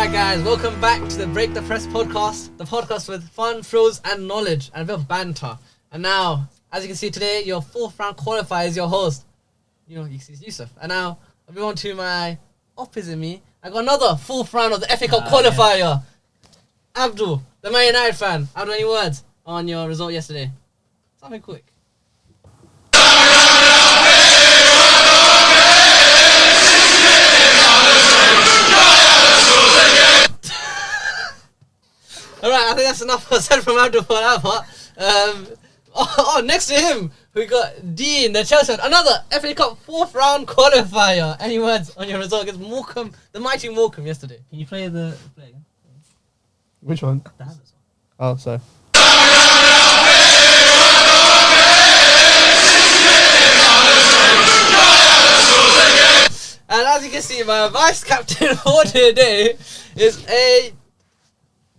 Alright guys, welcome back to the Break the Press podcast. The podcast with fun, thrills and knowledge and a bit of banter. And now, as you can see today, your 4th round qualifier is your host. You know, Yusuf. And now, I'll move on to my opposite me. I got another 4th round of the FA Cup qualifier. Yeah. Abdul, the Man United fan. Abdul, any words on your result yesterday? Something quick. Alright, I think that's enough said from Abdul for that part. Next to him, we got Dean, the Chelsea, another FA Cup 4th round qualifier. Any words on your result against Morecambe, the mighty Morecambe yesterday? Can you play the play again? Which one? The Havertz one. Oh, sorry. And as you can see, my vice captain for today is a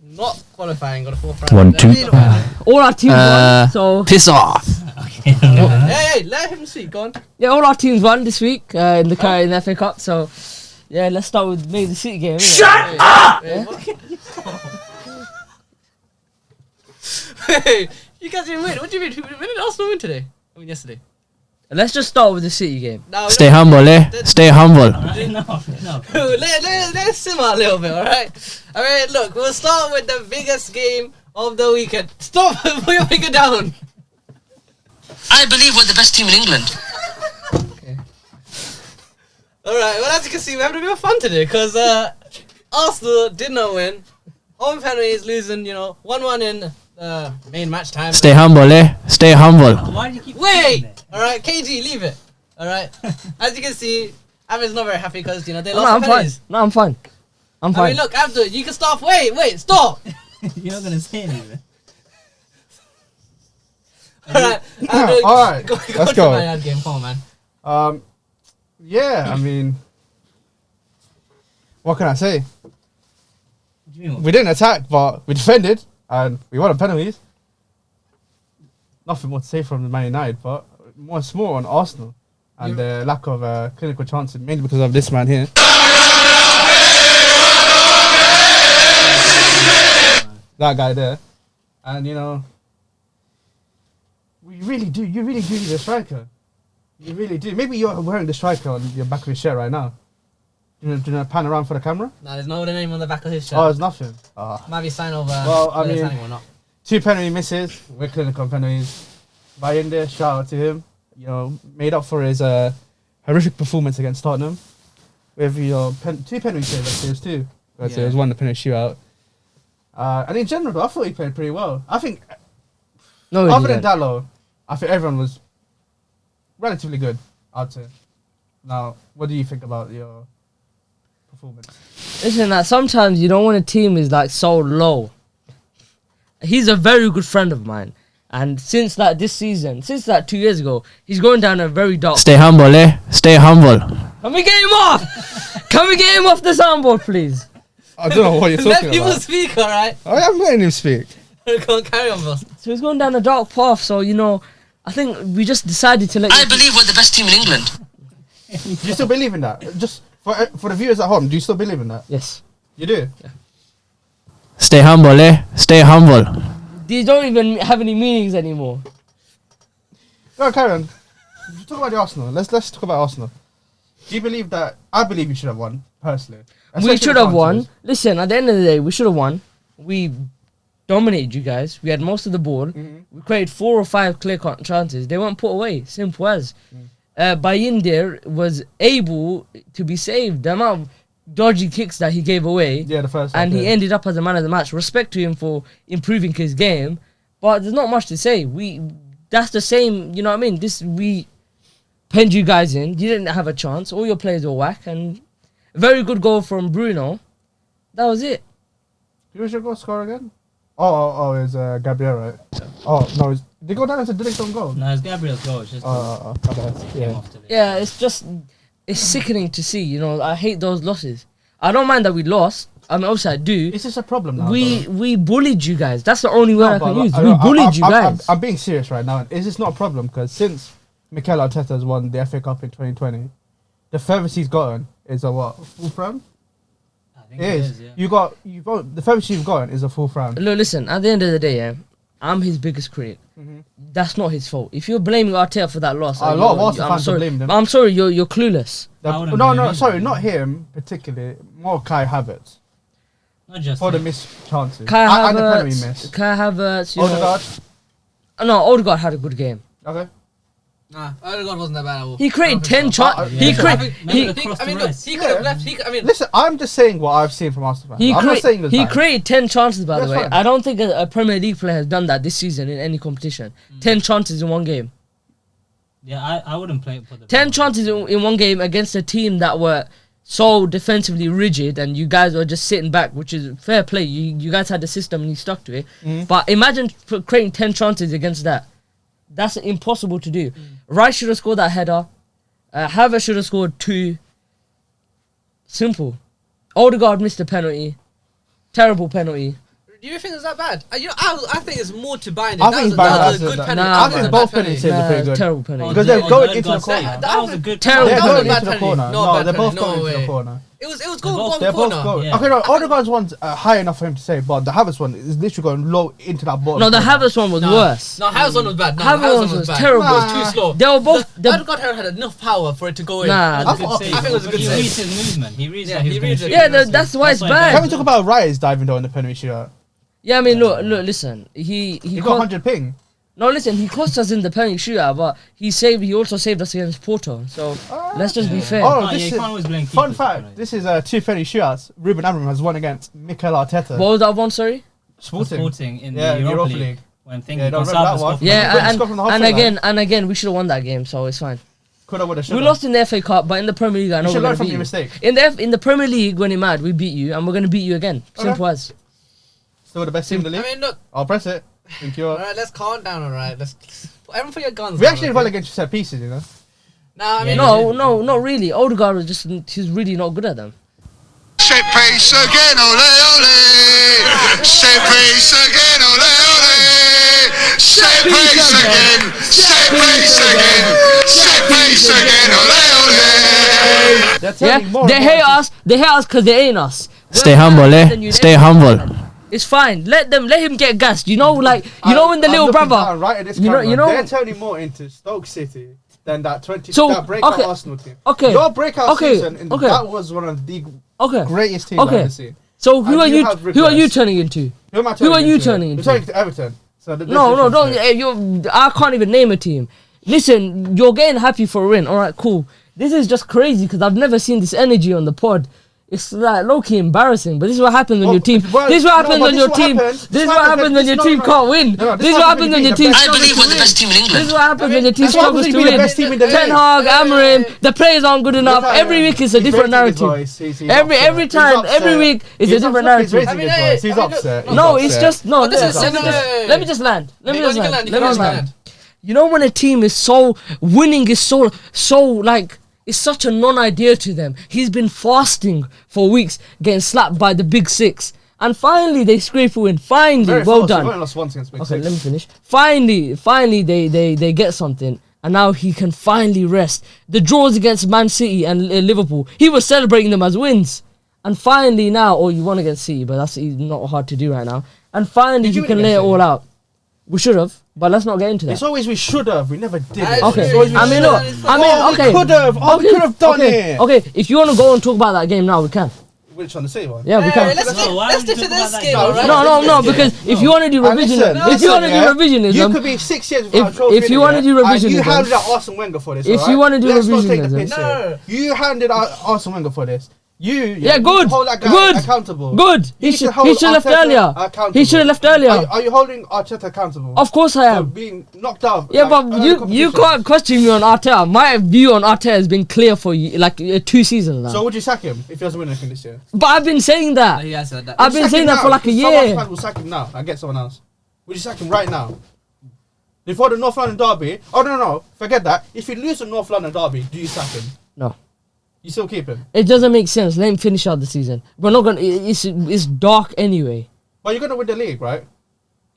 not qualifying, got a 4th round. 1, 2. All our teams won, so... Piss off. Okay. Hey, let him speak, go on. Yeah, all our teams won this week in the FA Cup, so... Yeah, let's start with maybe the City game. Shut up! Hey, you guys didn't win. What do you mean? When did Arsenal win today? I mean, yesterday. Let's just start with the City game. No, Stay humble, eh? Stay humble. No. Let's simmer a little bit, alright? Alright, look, we'll start with the biggest game of the weekend. Stop! Put your finger down! I believe we're the best team in England. Okay. Alright, well, as you can see, we're having a bit of fun today because Arsenal did not win. Home penalties losing, 1-1 in main match time. Stay humble, eh? Stay humble. Why do you keep Wait! it? Alright, KG, leave it. Alright? As you can see, Ahmed's not very happy because, they lost I'm the fine. penalties. No, I'm fine. I'm I fine. mean, look, Abdul, you can stop. Wait, stop! You're not gonna say anything. Alright, Abdul, Alright, let's to go. my ad game. Come on, man. Yeah, I mean, what can I say? What do you mean? We didn't attack, but we defended, and we won on penalties. Nothing more to say from the Man United, but more on Arsenal and the lack of clinical chances, mainly because of this man here. That guy there. And, you really do need a striker. You really do. Maybe you're wearing the striker on your back of your shirt right now. Do you know pan around for the camera? Nah, there's no name on the back of his shirt. Oh, there's nothing. Might be sign over. Well, I whether mean- signing or not. 2 penalty misses. We're clinical on penalties. Bayende, shout out to him. Made up for his horrific performance against Tottenham. With 2 penalty saves, actually, it was 2. It was 1 the penalty shootout. And in general, I thought he played pretty well. I think, No, other than Dallo, I think everyone was relatively good, I'd say. Now, what do you think about your performance? Listen, that sometimes you don't want a team is like so low. He's a very good friend of mine. And since that 2 years ago, he's going down a very dark... Stay humble, eh? Stay humble. Can we get him off? Can we get him off the soundboard, please? I don't know what you're Let talking people about. speak, alright? I am letting him speak. Go on, carry on, boss. So he's going down a dark path, so, I think we just decided to let... I believe we're the best team in England. Do you still believe in that? Just for the viewers at home, do you still believe in that? Yes. You do? Stay humble, eh? Stay humble. These don't even have any meanings anymore. No, Karen. Talk about the Arsenal. Let's talk about Arsenal. Do you believe that? I believe you should have won, personally. We Especially should the have won. chances. Listen, at the end of the day, we should have won. We dominated you guys. We had most of the ball. We created 4 or 5 clear-cut chances. They weren't put away. Simple as. Bayindir was able to be saved. The amount of dodgy kicks that he gave away. Yeah, the first And half, he yeah. ended up as a man of the match. Respect to him for improving his game. But there's not much to say. That's the same, you know what I mean? We penned you guys in. You didn't have a chance. All your players were whack. And very good goal from Bruno. That was it. Who was your goal scorer again? Oh, it was Gabriel, right? Oh, no, did he go down as a direct on goal? No, it's Gabriel's goal. It's just Okay, came yeah. off to the... Yeah, it's sickening to see. I hate those losses. I don't mind that we lost. I mean, obviously I do. Is this a problem now? We bullied you guys. That's the only word I can use. I- We I- bullied you guys. I'm being serious right now. Is this not a problem? Because since Mikel Arteta has won the FA Cup in 2020, the furthest he's gotten is a what? 4th round? think It is. yeah. You got the furthest you've gotten is a fourth round. Look, listen. At the end of the day, yeah, I'm his biggest critic. Mhm. That's not his fault. If you're blaming Arteta for that loss, A lot of Arsenal fans are blaming them. I'm sorry, you're clueless. I wouldn't No, blame him. sorry, not him particularly. More Kai Havertz Not just for the him. missed chances Kai and the penalty miss. Havertz, Kai Havertz, you know. Odegaard. No, Odegaard had a good game. Okay. Nah, Odegaard wasn't that bad at all. He created 10 so. chances. Yeah. He I created. mean, He, Remember the cross I mean, to look, Rice? he could have left. I mean, Listen, I'm just saying what I've seen from Arsenal fans. I'm not saying the he time. created 10 chances, by the That's way. fine. I don't think a Premier League player has done that this season in any competition. 10 chances in one game. Yeah, I wouldn't play it for the 10 chances in one game against a team that were so defensively rigid, and you guys were just sitting back, which is fair play. You guys had the system and you stuck to it. But imagine creating 10 chances against that. That's impossible to do. Rice should have scored that header. Havertz should have scored 2. Simple. Odegaard missed a penalty. Terrible penalty. do you think it's that bad? I think it's more to Bayern. I think that was a Bayern good has penalty. Nah, I think man. both penalties are pretty good. Terrible penalty. Because they're going into the Odegaard corner. saved. That was a good Terrible They're That was going a bad into the penalty. corner. No, No, bad they're both penalty. going No into the way. corner. It was They're going both- one They're both corner. going. Yeah. Okay, no, Odegaard's one's high enough for him to say, but the Havertz one is literally going low into that bottom. No, the corner. Havertz one was No, worse. No, Havertz one was bad. No, Havertz Havertz one one was bad. terrible. It was too slow. They were both. The Odegaard had enough power for it to go in. Nah, It I was a good thought- save. I think it was a good He save. reads his movement. He reads Yeah, that he he was reads going it. to Yeah, that's why it's That's why bad. Can we talk about Rice diving down the penalty shootout? Yeah, I mean, look, listen. He He got cost, 100 ping. no, listen. He cost us in the penalty shootout, but he also saved us against Porto. So let's just be fair. Oh, No, this you is can't always blame fun keepers, fact. right? This is 2 penalty shootouts. Ruben Amorim has won against Mikel Arteta. What was that one? Sorry. Sporting in Yeah, the Europa League. When things Yeah, don't remember Gonçalves that one. got- Yeah, But it's got from the halfway and again, we should have won that game, so it's fine. Could have, would have, We lost in the FA Cup, but in the Premier League, I know You should we're learn gonna from beat your you. mistake. In the Premier League, when you're mad, we beat you, and we're gonna beat you again. Simple as. Still the best team in the I league. mean, look. I'll press it. Thank you. Alright, let's calm down. Alright, let's everyone put your guns. We down, actually okay? won against set pieces, you know. Nah, I mean, Yeah, No, not really. Odegaard was he's really not good at them. Set piece again, ole ole. Set piece again, ole ole. Set piece again. Set piece again. Set piece again, ole ole. They're Yeah, turning more they and hate more us. They hate us because they ain't us. Stay We're humble, better eh? than you in Stay every humble. aspect. It's fine. Let him get gassed. You know, like when the I'm little looking brother. down right at this you know, camera. you know. They're turning more into Stoke City than that So, that breakout okay, Arsenal team. okay, Your breakout okay, season, okay. that was one of the Okay. greatest teams I've Okay. ever seen. So who And are you you? have Who are you regressed. turning into? Who am I Who are you into? turning You're into? turning to Everton. So No, don't. I can't even name a team. Listen, you're getting happy for a win. All right, cool. This is just crazy because I've never seen this energy on the pod. It's like low-key embarrassing, but this is what happens when Well, your team. well, this is what no, happens but when this your is what team. happens. This is what happens when your team can't win. No, This is what happens when your team. I believe we're the best team in This is England. what happens when your team That's what struggles happens to when you're win. the best team in the Ten league. Hag, Amorim, the players aren't good enough. Every week is a different narrative. Every time, every week is a different narrative. I mean, He's I mean, upset. look, No, it's just no. But this is let me similar- just- Let me just land. Let me You just can land. you Let me can just land. land. You know when a team is so winning is so like it's such a non-idea to them. He's been fasting for weeks, getting slapped by the big six, and finally they scrape a win. Finally, well done. Only lost once against Big Okay, Six. let me finish. Finally they get something, and now he can finally rest. The draws against Man City and Liverpool, he was celebrating them as wins. And finally now, or you won against City, but that's not hard to do right now. And finally Did you he can win lay it against all City? out. We should have, but let's not get into that. It's always we should have. We never did it. I Okay, It's always I mean, look, Oh, okay. we could have. Oh, we could have done okay. it. Okay, if you want to go and talk about that game now, we can. Which on the City one? Yeah, we Hey, can. let's No, why let's would you stick to talk this about game, that? alright? No, because if you want to do And revision, listen, if you want to do yeah, revisionism, you could be 6 years without If- a trophy. if you innit, wanna do yeah? And you revisionism- handed out Arsene Wenger for this. If alright? you wanna do Let's not take the revisionism- piss here. No. You handed out Arsene Wenger for this. You Yeah, you good, hold that guy good, accountable. good. You He should hold left Arteta earlier. accountable. He should have left earlier. Are you holding Arteta accountable? Of course I For am. being knocked out. Yeah, like, but early you competitions. can't question me on Arteta. My view on Arteta has been clear for you, like 2 seasons now. So would you sack him if he doesn't win anything this year? But I've been saying that. He has said that. I've been Sack saying him that now. for like a Some year. Arsenal fans will sack him now and get someone else. Would you sack him right now? Before the North London derby? Oh no, forget that. If you lose the North London derby, do you sack him? No. You still keep him? It doesn't make sense. Let him finish out the season. We're not gonna. It's dark anyway. But you're gonna win the league, right?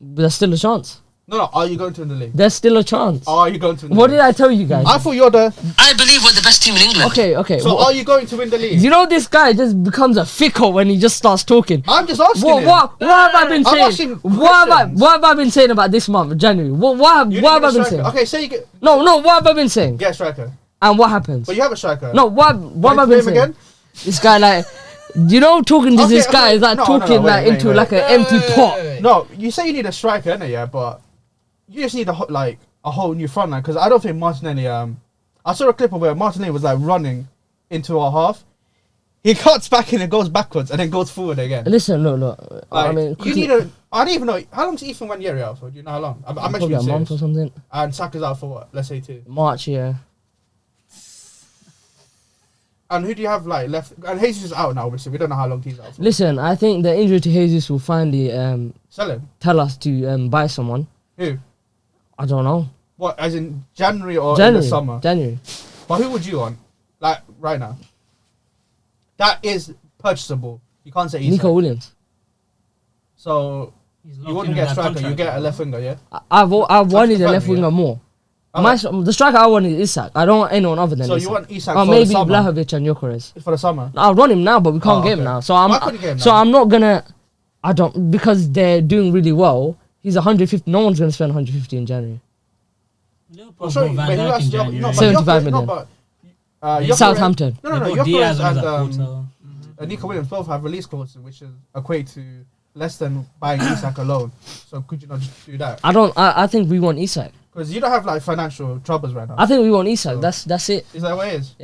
But there's still a chance. No, are you going to win the league? There's still a chance. Are you going to win the What league? did I tell you guys? I thought you're the... I believe we're the best team in England. Okay. So are you going to win the league? You know this guy just becomes a fickle when he just starts talking. I'm just asking him. What have I been I'm saying? asking What have I been saying about this month, January? What have You I need a been striker. saying? Okay, say you get No, what have I been saying? a striker. And what happens? But you have a striker. No, what have I been Name saying? again? This guy like, talking to this guy is like No, talking wait, into wait. like an empty pot. No, you say you need a striker, innit? Yeah, but you just need a whole new front line because I don't think Martinelli. I saw a clip of where Martinelli was like running into our half. He cuts back and it goes backwards and then goes forward again. Listen, look. I Like, mean, you need a. I don't even know how long's Ethan Wanyeri out for. Do you know how long? I'm probably actually a month serious. or something. And Saka's out for what? Let's say 2. March, yeah. And who do you have like left? And Jesus is out now. Obviously, we don't know how long he's out for. Listen, I think the injury to Jesus will finally Sell him. tell us to buy someone. Who? I don't know. What? As in January or in the summer? January. But who would you want? Like right now? That is purchasable. You can't say Isak. Nico Williams. So He's you locked wouldn't in get a that striker. You contract, get a bro. left winger, yeah. I wanted the a left family, winger more. Okay. The striker I want is Isak. I don't want anyone other than So Isak. you want Isak Or for maybe the summer? Blahovic and Gyökeres. For the summer. I want him now, but we can't Oh, get him okay. now. So Why couldn't you get him So now? I'm not gonna. I don't because they're doing really well. He's 150. No one's gonna spend 150 in January. Liverpool I'm sure. bought Van But who Dijk else? in No, January. but 75 Gyökeres- million. No, but Gyökeres- Southampton. No, They no. bought Diaz Gyökeres on that and quarter. Nico Williams both have release clauses, which is equate to less than buying Isak alone. So could you not just do that? I think we want Isak. Because you don't have like financial troubles right now. I think we want Isak. So- That's it. Is that what it is?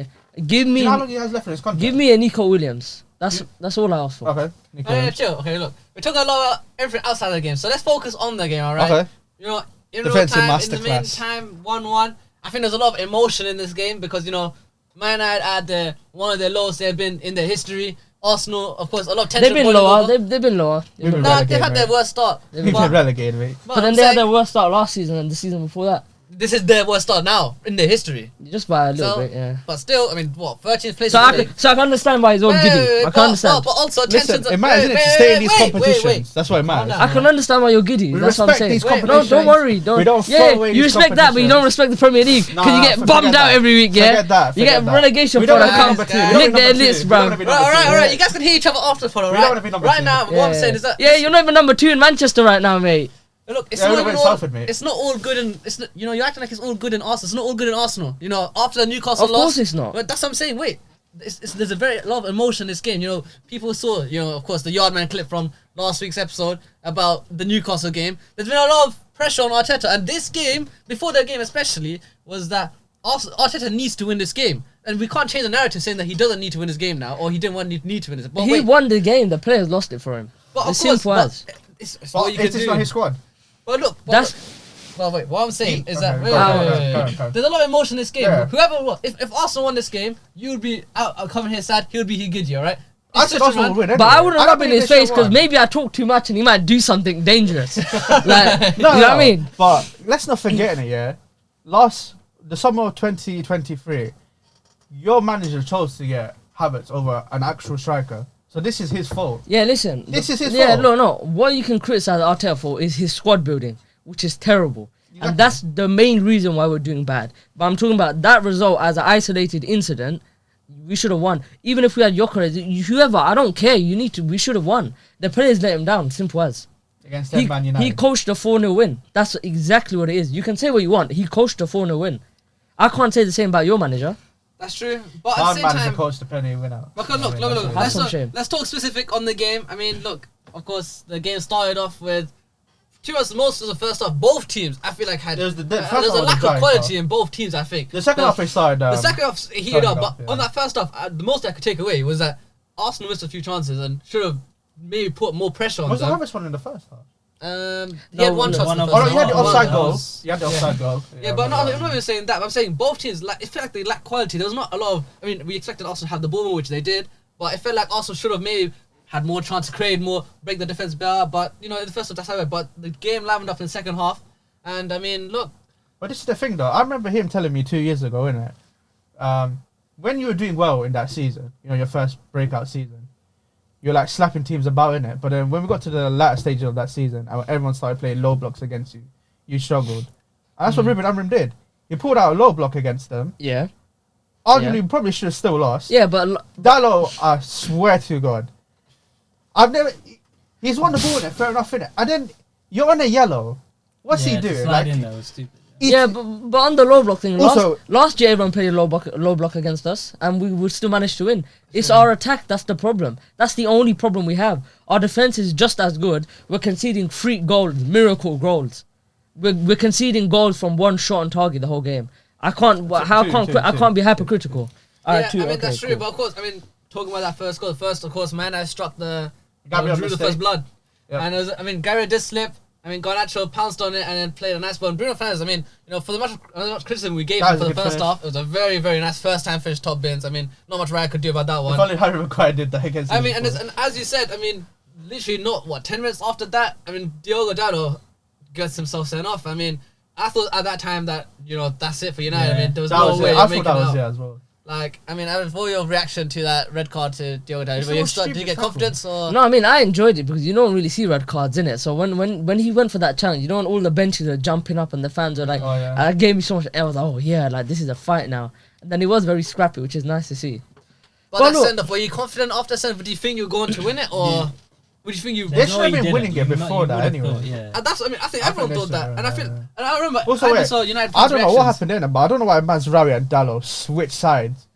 Give Do me you know how long he has left in his contract? give me a Nico Williams. That's all I ask for. Okay. Nico Yeah, Williams. chill. Okay, look, we're talking a lot about everything outside of the game, so let's focus on the game, all right? Okay. You know, in real Defensive time, in the masterclass. meantime, 1-1. I think there's a lot of emotion in this game because Man United had one of their lowest they've been in their history. Arsenal, of course, a lot of tension. They've been boiling lower. over. They've been lower. We've been No, they've relegated, had their mate. worst start. We've been But- relegated, mate. But then I'm they had saying their worst start last season and the season before that. this is their worst start now in their history. Just by a little So, bit, yeah. But still, I mean, what, 13th place So in I the league? can understand why he's all giddy. I can understand. But also, Listen, tensions. it matters, innit, to stay in these competitions. Wait. That's what it matters. down. I can understand why you're giddy. We That's what I'm respect saying. these No, competitions. don't worry. Don't. We don't Yeah, throw away you these respect that, but you don't competitions. respect the Premier League because you get Forget bummed out that. every week. Yeah, Forget that. you get Forget that. relegation We for don't the wanna be cup. number two. We Nick don't wanna be their number list, two. We bro. don't wanna be number All two. right. You guys can hear each other after the follow, We right? don't wanna be number Right two. now, what I'm saying is that Yeah, you're not even number 2 in Manchester right now, mate. look, it's Yeah, not we even went all. Salford, mate. It's not all good, and it's not, you're acting like it's all good in Arsenal. It's not all good in Arsenal. After the Newcastle Of loss, course it's not. But that's what I'm saying. Wait, there's a very lot of emotion in this game. People saw, of course, the Yardman clip from last week's episode about the Newcastle game. There's been a lot of pressure on Arteta, and this game, before the game especially, was that Arteta needs to win this game, and we can't change the narrative saying that he doesn't need to win this game now, or he didn't need to win this. But He wait, won the game. The players lost it for him. but of It's course, simple but as. it's But what you can it's do. not his squad. But look, well, wait. What I'm saying is that Okay, wait, go on, wait, go on, wait, go on, wait. go on. There's a lot of emotion in this game. Yeah. If Arsenal won this game, you would be out coming here sad. He would be Higidi, all right? I It's said such a Arsenal run. will win. But I anyway. wouldn't don't rub in believe his they face should because won. maybe I talk too much and he might do something dangerous. Like, No, you know what I mean? But let's not forget it, yeah. The summer of 2023, your manager chose to get Havertz over an actual striker. So this is his fault. Yeah, listen. This is his Yeah, fault. no. What you can criticize Arteta for is his squad building, which is terrible. Exactly. And that's the main reason why we're doing bad. But I'm talking about that result as an isolated incident. We should have won. Even if we had Gyökeres, whoever, I don't care. We should have won. The players let him down. Simple as. Against He, Man United. he coached a 4-0 win. That's exactly what it is. You can say what you want. He coached a 4-0 win. I can't say the same about your manager. That's true. But at Our the same manager time, coached the Premier winner. look. Have some shame. Let's talk specific on the game. I mean, look. Of course, the game started off with. Most of the first half, both teams I feel like had. There's a there's first a half was lack dry, of quality in both teams. I think The second half they started. The second half heated up, started but off, yeah. on that first half, the most I could take away was that Arsenal missed a few chances and should have maybe put more pressure on Was the them. Havertz one in the first half? He had one the chance. one in the of- Oh no, first you had the half. offside that goal. was- You had the offside goal. Yeah, but no, I'm not even saying that. I'm saying both teams, it felt like they lacked quality. There was not a lot of. I mean, we expected Arsenal to have the ball more, which they did, but it felt like Arsenal should have maybe had more chance to create more, break the defense better. But in the first half, that's how it went. But the game livened up in the second half, and I mean, look, But this is the thing, though. I remember him telling me 2 years ago, innit? When you were doing well in that season, your first breakout season, you're like slapping teams about, innit? But then when we got to the latter stage of that season, and everyone started playing low blocks against you, you struggled. And that's what Ruben Amorim did. He pulled out a low block against them. Yeah. Arguably, we probably should have still lost. Yeah, but Dallo, I swear to God, he's won the ball in it, fair enough in it. And then you're on a yellow. What's he to doing? slide Like, in there was stupid. yeah, but on the low block thing, Also- last year everyone played low block against us, and we would still manage to win. It's our attack that's the problem. That's the only problem we have. Our defense is just as good. We're conceding freak goals, miracle goals. We're conceding goals from one shot on target the whole game. I can't be hypercritical. Yeah, I mean that's true, but of course, I mean talking about that first goal, of course, man, I struck the drew the first blood, and it was, I mean Gary did slip. I mean Garnacho pounced on it and then played a nice ball. And Bruno Fernandes, I mean, you know, for the much criticism we gave him for the first half, it was a very, very nice first time finish top bins. I mean, not much Raya could do about that one. if only Harry Maguire did that against I mean, Liverpool. and as you said, I mean, literally not 10 minutes after that, I mean, Diogo Dallo gets himself sent off. I mean, I thought at that time that, you know, that's it for United. I mean, there was no way I you're making thought that was out. it as well. Like, I mean, for your reaction to that red card to Diogo Dallo, did you get confidence or? No, I mean I enjoyed it because you don't really see red cards in it. So when he went for that challenge, you know, when all the benches are jumping up and the fans are like, that gave me so much. I was like, oh yeah, like this is a fight now. And then he was very scrappy, which is nice to see. But that send off, were you confident after send off? Do you think you're going to win it or? Would you think you? They should have been winning it before that anyway. And that's, I mean, I think everyone thought that, and I feel, and I remember. Also, I saw United. I don't know what happened then, but I don't know why Mazraoui and Dallo switched sides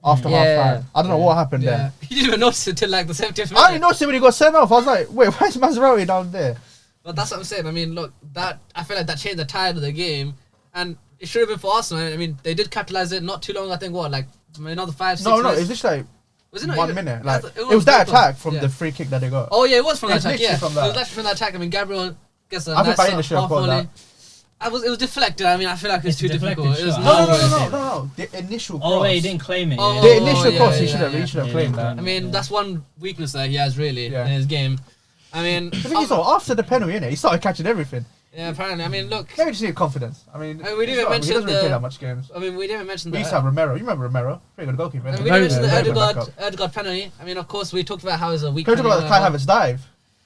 after half time. I don't know what happened there. You didn't even notice it till like the 70th minute. I didn't notice it when he got sent off. I was like, wait, why is Mazraoui down there? But that's what I'm saying. I mean, look, that I feel like that changed the tide of the game, and it should have been for Arsenal. I mean, they did capitalize it not too long. I think like another 5-6 No, minutes. it's just like Was it not 1 even- minute. I Like thought- it was that very close. attack from the free kick that they got. Oh yeah, it was from that It's attack. literally Yeah, from it that. was actually from that attack. I mean, Gabriel gets a I think nice Bayern should have half called volley. that. It was deflected. I mean, I feel like it's It's too a deflected difficult. It was shot. No. The initial cross. Oh wait, he didn't claim it. Oh, The initial yeah, cross, yeah, he should have yeah. claimed that. I mean, that's one weakness that he has really Yeah. in his game. I mean, The thing is, though, after the penalty, innit, he started catching everything. yeah, apparently. I mean, look. Maybe just need confidence. I mean, I mean, we didn't he's not- mention he doesn't really the- play that much games. I mean, we didn't mention We that. used to have Romero. You remember Romero? Pretty good goalkeeper. And isn't we he? didn't mention the Very good backup. Ødegaard penalty. I mean, of course, we talked about how it's a weak Can we talk penalty. about Kai Havertz dive?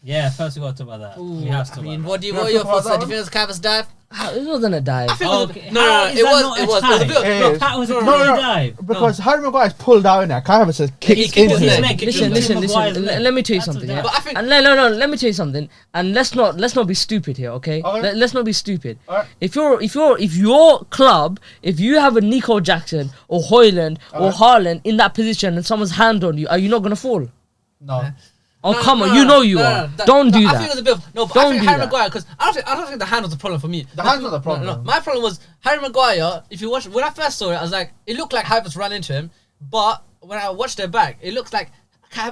Yeah, first we got to talk about that. we have to. I mean, about what do you You what are wanna your talk about thoughts? that Do you think it's Cavas dive? It wasn't a dive. I think Oh, it was. okay. No, How it is that was. not It a was. It was a tie? bit. It No, is. That was a No, clear no, dive. Because Harry Maguire's pulled out in there. Kai Havertz has kicked kicked into his it. leg. Listen. Let me tell you That's a something. dive. Yeah? But I think. And no, let me tell you something. And let's not be stupid here, okay? Okay. Let's not be stupid. Alright. If your club, if you have a Nico Jackson or Hoyland or Haaland in that position and someone's hand on you, are you not gonna fall? No. Oh No, come no, on, no, you know no, you no, are. no, Don't do I that. think it was a bit of, no, but Don't I think do Harry that. Maguire, because I don't think the hand was the problem for me. The hand's not the problem. No, my problem was Harry Maguire. If you watch, when I first saw it, I was like, it looked like Havertz ran into him, but when I watched it back, it looks like Harry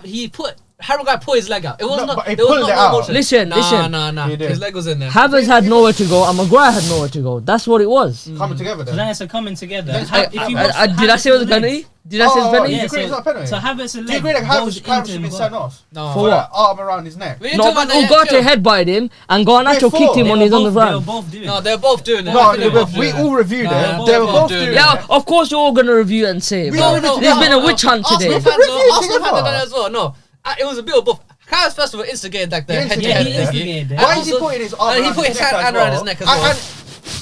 Maguire put his leg out. It was No, not. but he There was pulled no it out. motion. Listen. Nah. He did. His leg was in there. Havertz had nowhere to go and Maguire had nowhere to go. That's what it was. Coming together So then. then it's a coming together. Yes, If you watch Did I say it was a Havertz's penalty? legs- Did I say it was a Oh, penalty? you agree it's not a penalty? So Havertz's Do you leg agree that goes Kai Havertz into should be Maguire. sent off? No. For what? Arm around his neck. We didn't No, talk but about that Ugarte yet. headbutted him and Garnacho Before. kicked him They when were he's on the both- They were ground. both doing No, it. they're both doing it. No, I think they're both we doing it. all reviewed No, it. both They were both both doing doing it. Yeah, it. of course you're all gonna review it and say it. We bro. all reviewed There's it. been a witch hunt today. Arsenal Arsenal together. had done it as well. No, it was a bit of both. Kyle first of all instigated like the He head to instigated head it. He instigated it. And Why is he also- putting his arm and he around put his neck hand as around well? his neck as well. And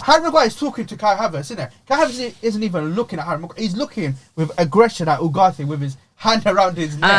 Harry Maguire is talking to Kai Havertz, isn't it? Kai Havertz isn't even looking at Harry Maguire. He's looking with aggression at Ugarte with his hand around his neck.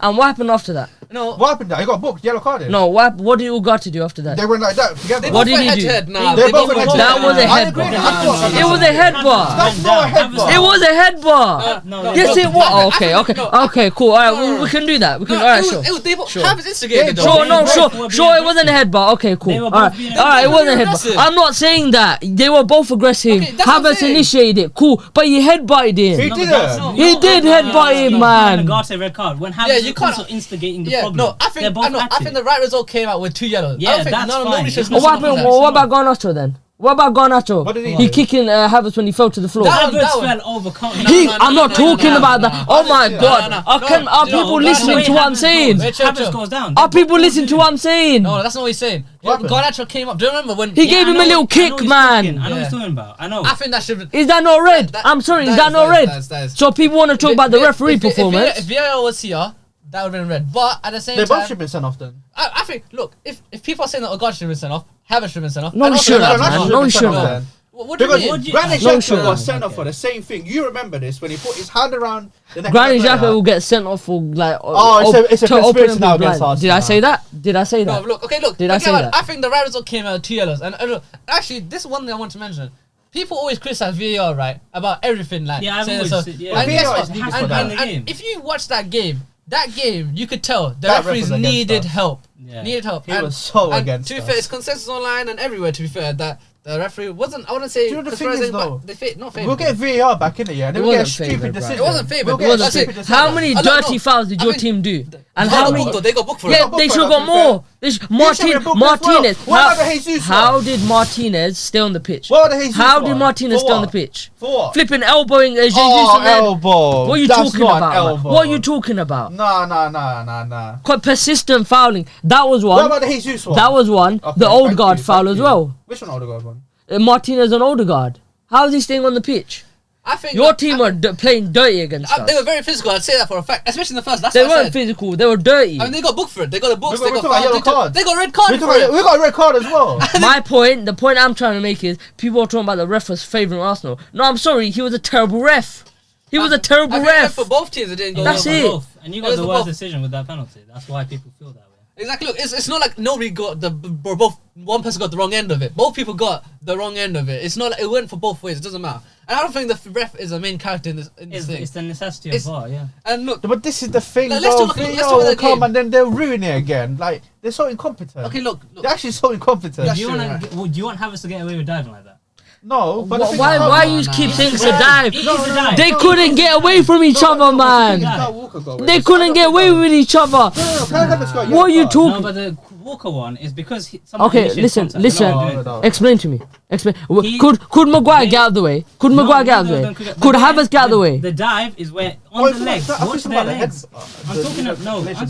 And what happened after that? No, What happened there? He got booked, yellow carded. No, what did Ugarte do after that? They went like that together. they What both did went he head do? to head. Nah, They they both both went went head to That head. was a I headbutt. agree. I thought It was a headbutt. That's not a headbutt. It was a headbutt. No, Yes, they it both was. did it. Okay, cool. All right, we can do that. We can. All right, sure. It was they both. Sure. Havertz instigated though. Sure, no, They sure, both were sure. It being wasn't a headbutt. Okay, cool. They were All both right, being all right. It wasn't a aggressive. headbutt. I'm not saying that they were both aggressive. Okay, that's what I'm Havertz saying. initiated it. Cool, but he headbutted He him. did it. He did headbutt him, man. Ugarte red card. When Yeah, Havertz you is can't- also instigating the Yeah, problem. no, I They're think both I acting. think the right result came out with 2 yellows. Yeah, I don't think that's nobody fine. should. It's Oh, not what happened? that. What about Garnacho then? What about Garnacho? What did he He do? kicking Havertz when he fell to the floor. That- Havertz one- fell over. I'm not talking about that. Oh my no, God! no. Are people no, listening wait, to what I'm saying? Wait, chill, Havertz chill. goes down. Are people listening to what I'm saying? No, that's not what he's saying. What happened? Garnacho came up. Do you remember when He gave him a little kick, man. I know Yeah. what he's talking about. I know. I think that should. Is that not red? I'm sorry, is that not red? That is. So people want to talk about the referee performance. If VAR was here, that would have been red. But at the same They time, both should have been sent off then. I think, look, if people are saying that Odegaard should have been sent off, Havertz should have been sent off. No, and he also shouldn't have, Rashford- man. No, he shouldn't have. What do you Because mean? Granit No, Xhaka sure. was sent off Okay. for the same thing. You remember this when he put his hand around the neck Granit of the Xhaka player. will get sent off for like. It's a to open conspiracy and now be against blind. Did Arsenal I say that? Did I say No, that? look, okay, look. Did I okay, say man, that? I think the red result came out of 2 yellows. And look, actually, this is one thing I want to mention. People always criticize VAR, right? About everything, like. Yeah, I've saying always so. said- yeah. And VAR guess is what? needed for that. And if you watch that game, you could tell the That ref referees was against needed us. help. Yeah. Needed help. He was so and against to be us. fair, it's consensus online and everywhere, to be fair, that the referee wasn't, I wouldn't say, Do you know the thing is, conspiracy, though? but not favourable. We'll get VAR back in it, yeah, and then It we'll get a wasn't stupid favoured, decision. It wasn't favoured. We'll It get a wasn't stupid favoured. decision. How many I don't dirty know. fouls did I your mean, team do? They And got how the many? book, though. They got booked for Yeah, it. they booked should for have it, got to be more. You should have booked as well. Martinez. What about the Jesus How one? did Martinez stay on the pitch? What about the Jesus How one? did Martinez For stay on the what? pitch? For what? Flipping elbowing Jesus Oh, and then. elbow. What are you That's talking not an about? Man? elbow. What are you talking about? Nah. Quite persistent fouling. That was What one. about the Jesus one? That was one. Okay, The thank Odegaard you, foul thank as you. well. Which one Odegaard one? Martinez and Odegaard. How is he staying on the pitch? I think Your team were playing dirty against They were us. very physical, I'd say that for a fact. Especially in the first, that's They what I weren't said. physical. They were dirty. I mean, they got booked for it. They got the books, We they got got fouls, yellow cards. they got red card We for it. got a red card as well. The point I'm trying to make is people are talking about the ref was favouring Arsenal. No, I'm sorry, he was a terrible ref. He was a terrible I think ref. for both teams, it didn't go That's well. it. Both. And you It got was the for worst both. decision with that penalty. That's why people feel that way. Exactly. Look, it's not like nobody got both. One person got the wrong end of it. Both people got the wrong end of it. It's not like it went for both ways. It doesn't matter. And I don't think the ref is the main character in this thing. It's the necessity It's- of VAR, yeah. And look, But this is the thing, Let's though. talk- let's VAR talk about will the come game. and then they'll ruin it again. Like, they're so incompetent. okay, look. They're actually so incompetent. That's Do you true, want right. do you want Havertz to get away with diving like that? No, but the thing Why? is, Why no, you no, keep no. saying it's a dive? It is a dive. They couldn't get away from each other, man. They couldn't get away with each other. What are you No, talking? but the Walker one is because someone Okay, initiated listen, contact. listen. No, no. Explain to me. Explain. He- Could Maguire get out of the way? Could Maguire get out of the way? Could Havertz get out of the way? The dive is where on the legs. Watch their legs. I'm talking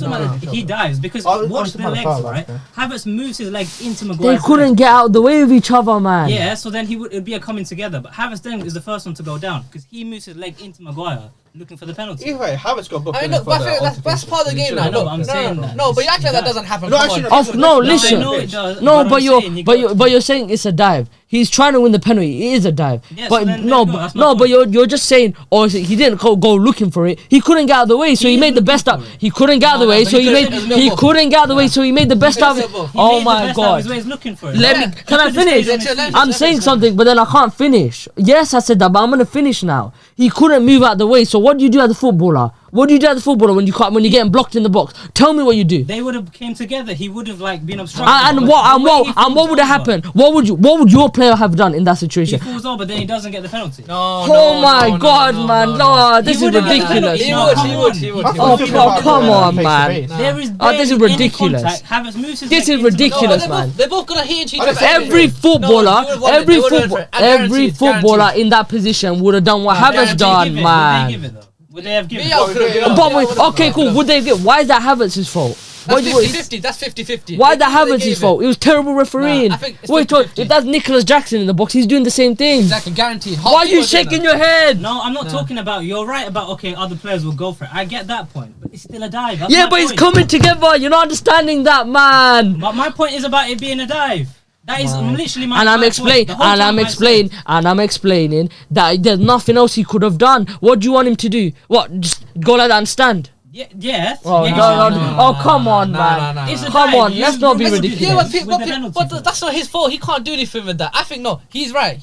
about he dives because I was watch talking the about legs, foul, right? okay. Havertz moves his legs into They Maguire's couldn't legs. get out of the way of each other, man. Yeah, so then it'd be a coming together. But Havertz then is the first one to go down because he moves his leg into Maguire looking for the penalty. Either way, Havertz got booked. I mean, in look, for but the I think that's part of the game now. I know, Look, but I'm saying that. No, but you act like that It's doesn't happen. No, Come actually, on. No, No, listen. I know it does. No, I'm but saying you got- you're saying it's a dive. He's trying to win the penalty. It is a dive. Yeah, so but then no, there you go, that's my no, but point. you're just saying, oh, he didn't go looking for it. He couldn't get out of the way, so he He made the is best looking out. for it. He couldn't get out of the No, way, but so he he made. couldn't- He couldn't get out of the way, so he made the best out of it. He He Oh made the my best out of his god. way, he's looking for it. Let Yeah. me. Can I He could've finish? stayed on his feet. I'm saying something, but then I can't finish. Yes, I said that, but I'm gonna finish now. He couldn't move out the way. So what do you do as a footballer? What do you do as a footballer when you're getting blocked in the box? Tell me what you do. They would have came together. He would have like been obstructed. And but what the way he falls would have over, happened? What would your player have done in that He situation? falls over, then he doesn't get the penalty. Oh my god, man! No, this is wouldn't get ridiculous. penalty. He No, would, come he on. would, he would. Oh, come on, man. There is Oh, this is barely any ridiculous. contact. Havertz moves his This leg is into the ridiculous, goal. man. They're both gonna hit each other. Every footballer, every footballer in that position would have done what Havertz done, man. Would they have given Yeah, it? could've given it. But Yeah, would've okay, done. cool. Would they get? Why is that Havertz's fault? That's Why- 50-50. That's 50-50. Why They that gave it, they Havertz's gave fault? It was terrible refereeing. Nah, I think it's Wait, 50-50. if that's Nicholas Jackson in the box, he's doing the same thing. Exactly, guaranteed. Why are you shaking your head? No, I'm not talking about. You're right about okay, other players will go for it. I get that point, but it's still a dive. That's Yeah, my but it's point. coming together. You're not understanding that, man. But my point is about it being a dive. That is literally my. And I'm my explaining, point. The whole time I said- explaining that there's nothing else he could have done. What do you want him to do? What? Just go like that and stand? Yes. Oh, yes, no. Oh, come on, man. It's a Come dive. on, let's not be Listen, ridiculous. Yeah, with the but penalty. that's not his fault. He can't do anything with that. I think no. He's right.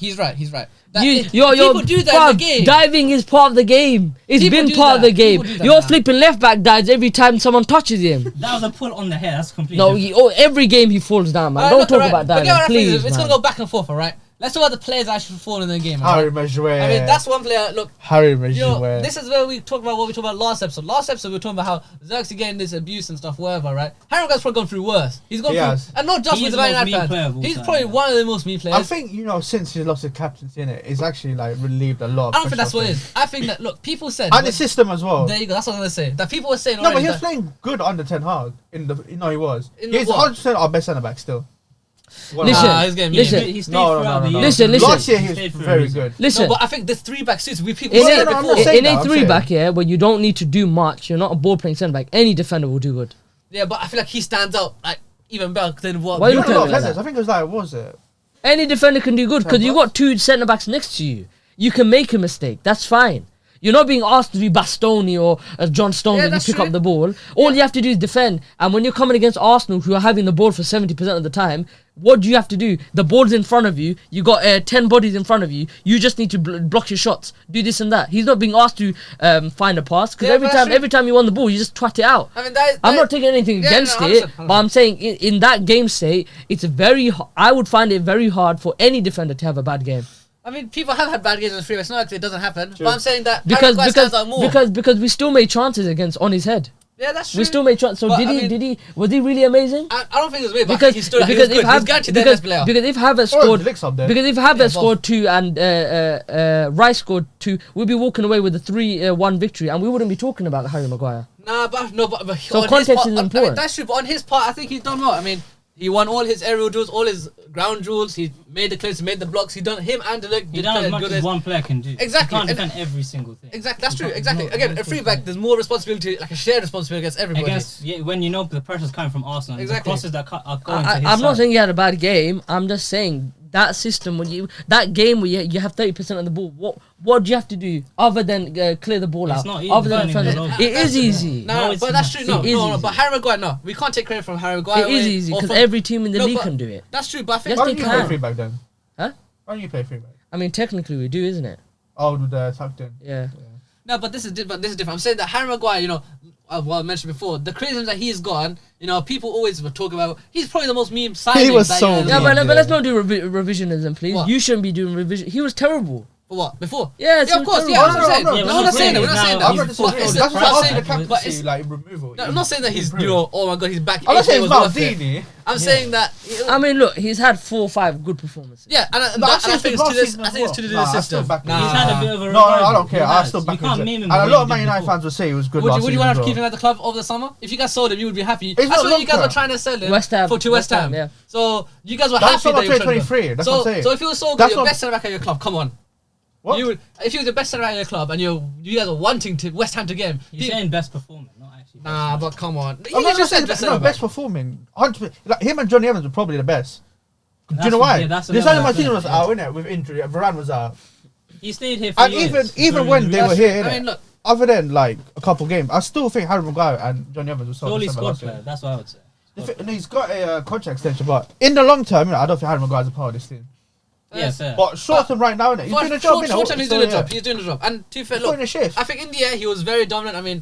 That You're people do that in the game. diving is part of the game. It's People been do part of that. the game. People do that You're now. flipping left back dives every time someone touches him. That was a pull on the head. That's completely. No, different. every game he falls down, man. Alright, Don't look, talk alright, about forget diving, what referees please, is. It's man. gonna go back and forth, alright? Let's talk about the players that actually fall in the game. Harry Alright? Maguire. I mean, that's one player. Look, Harry you know, Maguire. this is where we talk about what we talked about last episode. Last episode we were talking about how Xerxes getting this abuse and stuff, whatever, right? Harry Maguire's probably gone through worse. He's gone He through, has. and not just He with is the the Man most United mean player of fans. all He's time, probably yeah. one of the most mean players. I think since he lost the captaincy in it, it's actually like relieved a lot. Of I don't think pressure that's what off it him. is. I think that look, people said And the system as well. there you go. That's what I'm gonna say. That people were saying No, but already he was that- playing good under Ten Hag. He was. In the He's what? 100% our best centre back still. Listen, he's getting listen. He stayed No. throughout the year. Listen. Last year he was stayed for a very reason. good. Listen. No, but I think the three back suits we people In said no, it I'm before. not saying a that, I'm three saying. back here, where you don't need to do much, you're not a ball playing centre back. Any defender will do good. Yeah, but I feel like he stands out like even better than what. Why You you got a lot of like headers. that? I think it was like, what was it? Any defender can do good because you got two centre backs next to you. You can make a mistake. That's fine. You're not being asked to be Bastoni or John Stones Yeah, when you that's pick true. up the ball. All you have to do is defend. And when you're coming against Arsenal, who are having the ball for 70% of the time, what do you have to do? The ball's in front of you. You got 10 bodies in front of you. You just need to block your shots. Do this and that. He's not being asked to find a pass because Yeah, but that's every time you won the ball, you just twat it out. I mean, that, I'm not taking anything Yeah, against no, it, 100%. but I'm saying in that game state, it's I would find it very hard for any defender to have a bad game. I mean, people have had bad games in the freeway. It's not like it doesn't happen. True. But I'm saying that Because Harry Maguire stands out more. because we still made chances against on his head. Yeah, that's true. We still made chances. So But, was he really amazing? I don't think it was weird, but I Because think he stood out. He was good. He's guaranteed the best player. because if Havertz Oh, scored the licks up there. because if Havertz Yeah, scored 2 and Rice scored 2, we'd be walking away with a 3-1 victory, and we wouldn't be talking about Harry Maguire. Nah, but So on his context part, is I mean, important. that's true, but on his part, I think he's done well. I mean, he won all his aerial duels, all his ground duels. He made the clears, he made the blocks. He done him and the leg. You done as much as one player can do. Exactly, You can't and- defend every single thing. Exactly, that's You true. can't- Exactly. no, Again, no a free full back, thing. there's more responsibility, like a shared responsibility against everybody. Against when you know the pressure's coming from Arsenal, Exactly. the crosses that are going to his I'm not side. saying he had a bad game. I'm just saying that system that game where you have 30% of the ball. What do you have to do other than clear the ball It's out? not easy Other than defending defend the it, low. it is easy. No, No, it's but that's not. true. No, It is no, easy. but Harry Maguire, no, we can't take credit from Harry Maguire. It is easy or because from- every team in the No, league but can do it. That's true, but I think Yes, Why they don't you play can. free back then? Huh? Why don't you play free back? I mean, technically we do, isn't it? Oh, with the tucked in. Yeah. no, but this is different. I'm saying that Harry Maguire, well, I mentioned before, the criticism that he's gone, people always were talking about. He's probably the most meme signing. He was that, so Yeah, mean. but let's not do revisionism, please. What? You shouldn't be doing revision. He was terrible. For what? Before? Yes, Yeah, he of was course. Yeah, that's what I'm saying. No, No, no, we're not no, saying that. We're no, not saying no, that. he's That's full But it's- of what but I'm after saying- the but captaincy, it's- like removal. No, I'm not saying that he's, improved. oh my god, he's back. I'm not saying It it's was worth it. Maldini. I'm saying that. I mean, look, he's had 4 or 5 good performances. Yeah, and No, I I think think it's last to this. season I as think it's to well. do Nah, the I still system. back him. He's had a bit of a No, I revival. don't care. He I has. still You back can't him. meme him And the a way lot he of Man did United before. fans will say he was good Would last you season want as to well. keep him at the club over the summer? If you guys sold him, you would be happy. It's That's not what long you guys were term. trying to sell him West Ham, for to West Ham. yeah. So you guys were That's happy summer that you were trying to 2023, go. that's what I'm saying. So if you were so good, That's you're not- best centre back at your club. Come on. What? If you were the best centre back at your club and you guys are wanting to West Ham to get him. He's saying best performing, not actually. best Nah, match. but come on. He I'm not just saying said best no, centre best back. performing. 100%. Like him and Johnny Evans were probably the best. Do you That's know what- why? yeah, that's Lisandro another Martinez thing, was yeah. out, innit, with injury. Varane was out. He stayed here for And years. even During when the they were here, I innit, mean, look. other than like a couple games, I still think Harry Maguire and Johnny Evans were so Surely the same squad last year. player. That's what I would say. And he's got a contract extension, but in the long term, I don't think Harry Maguire's a part of this team. Yeah, fair. But short term right now, innit, he's doing a job, innit? Short term, he's So, doing a yeah. job. He's doing a job. And to be fair, He's putting look, a shift. I think in the air he was very dominant. I mean,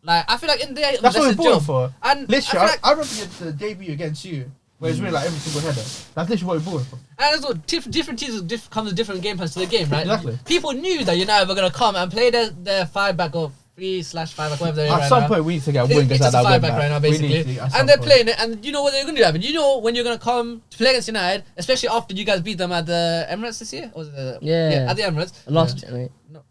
like I feel like in the air That's what his we're born job. for. And Literally, I feel like, I remember the debut against you, where it's really like every single header. That's literally what we're born for. and as well, different teams comes with different game plans to the game, right? Exactly. People knew that United were gonna come and play their 5-back or 3/5 back, whatever they're At right some now. point, we need to get It's wingers just at a that 5-back wing right now, back. We basically. need to, at some And they're point. playing it, and you know what they're going to do, Evan? You know when you're going to come to play against United, especially after you guys beat them at the Emirates this year? Or was it Yeah. at the Emirates. Lost it, mate. No,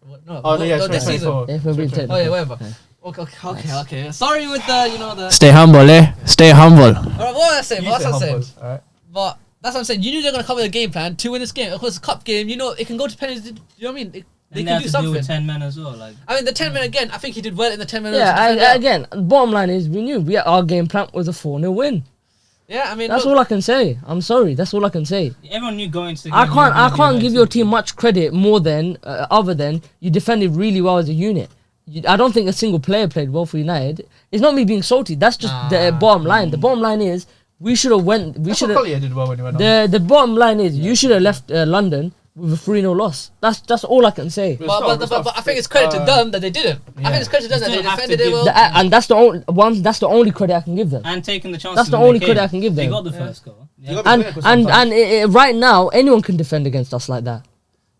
Oh, no, yeah, this season. 2024. If we're being technical. Oh, yeah, whatever. Okay. Sorry with the. Stay humble, eh? Stay humble. Alright, what was I saying? You What say was I saying? humble, alright? But that's what I'm saying. You knew they're going to come with a game plan to win this game. Of course, a cup game, it can go to penalties. You know what I mean? They And can have do to deal something. with 10 men as well. Like, I mean, the 10 men again, I think he did well in the 10 minutes. Yeah, again, bottom line is we knew our game plan was a 4-0 win. Yeah, I mean, That's look, all I can say. I'm sorry. That's all I can say. everyone knew going to the I game. can't give your team much credit more than other than you defended really well as a unit. I don't think a single player played well for United. It's not me being salty. That's just the bottom line. The bottom line is we should have went. We That's should what have. Collier did well when he went on. The bottom line is you should have left London with a 3-0 loss. That's all I can say. but I think it's credit to them that they didn't. I think it's credit to them that You they still have to defended it give well. And that's the only one. That's the only credit I can give them. And taking the chances. That's the when they only came. credit I can give They them. got the first goal. Yeah. You got And clinical and sometimes. right now anyone can defend against us like that.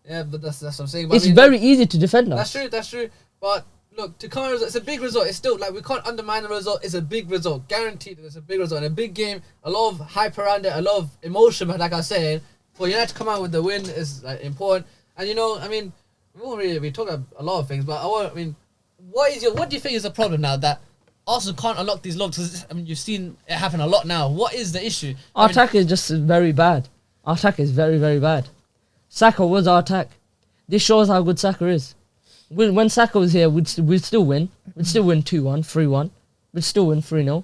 Yeah, but that's what I'm saying. But It's I mean, very easy to defend That's us. true. But look, to come result, it's a big result. It's still like we can't undermine the result. It's a big result, guaranteed. It's a big result in a big game. A lot of hype around it, a lot of emotion. But like I was saying, for United to come out with the win is like important. And I mean, we talk about a lot of things, but what do you think is the problem now that Arsenal can't unlock these lobs? 'Cause, I mean, you've seen it happen a lot now. What is the issue? Our attack is just very bad. Our attack is very, very bad. Saka was our attack. This shows how good Saka is. When Saka was here, we'd still win. We'd still win 2-1, 3-1. We'd still win 3-0.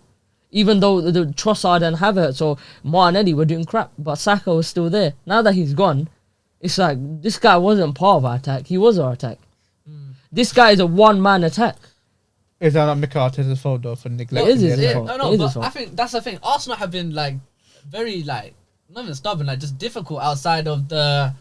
Even though the Trossard and Havertz or Martinelli were doing crap, but Saka was still there. Now that he's gone, it's like this guy wasn't part of our attack. He was our attack. This guy is a one-man attack. Is that not Mikel Arteta's fault though for neglecting? It is his the fault. attack? No, It is but his fault. I think that's the thing. Arsenal have been like very like not even stubborn, like just difficult outside of the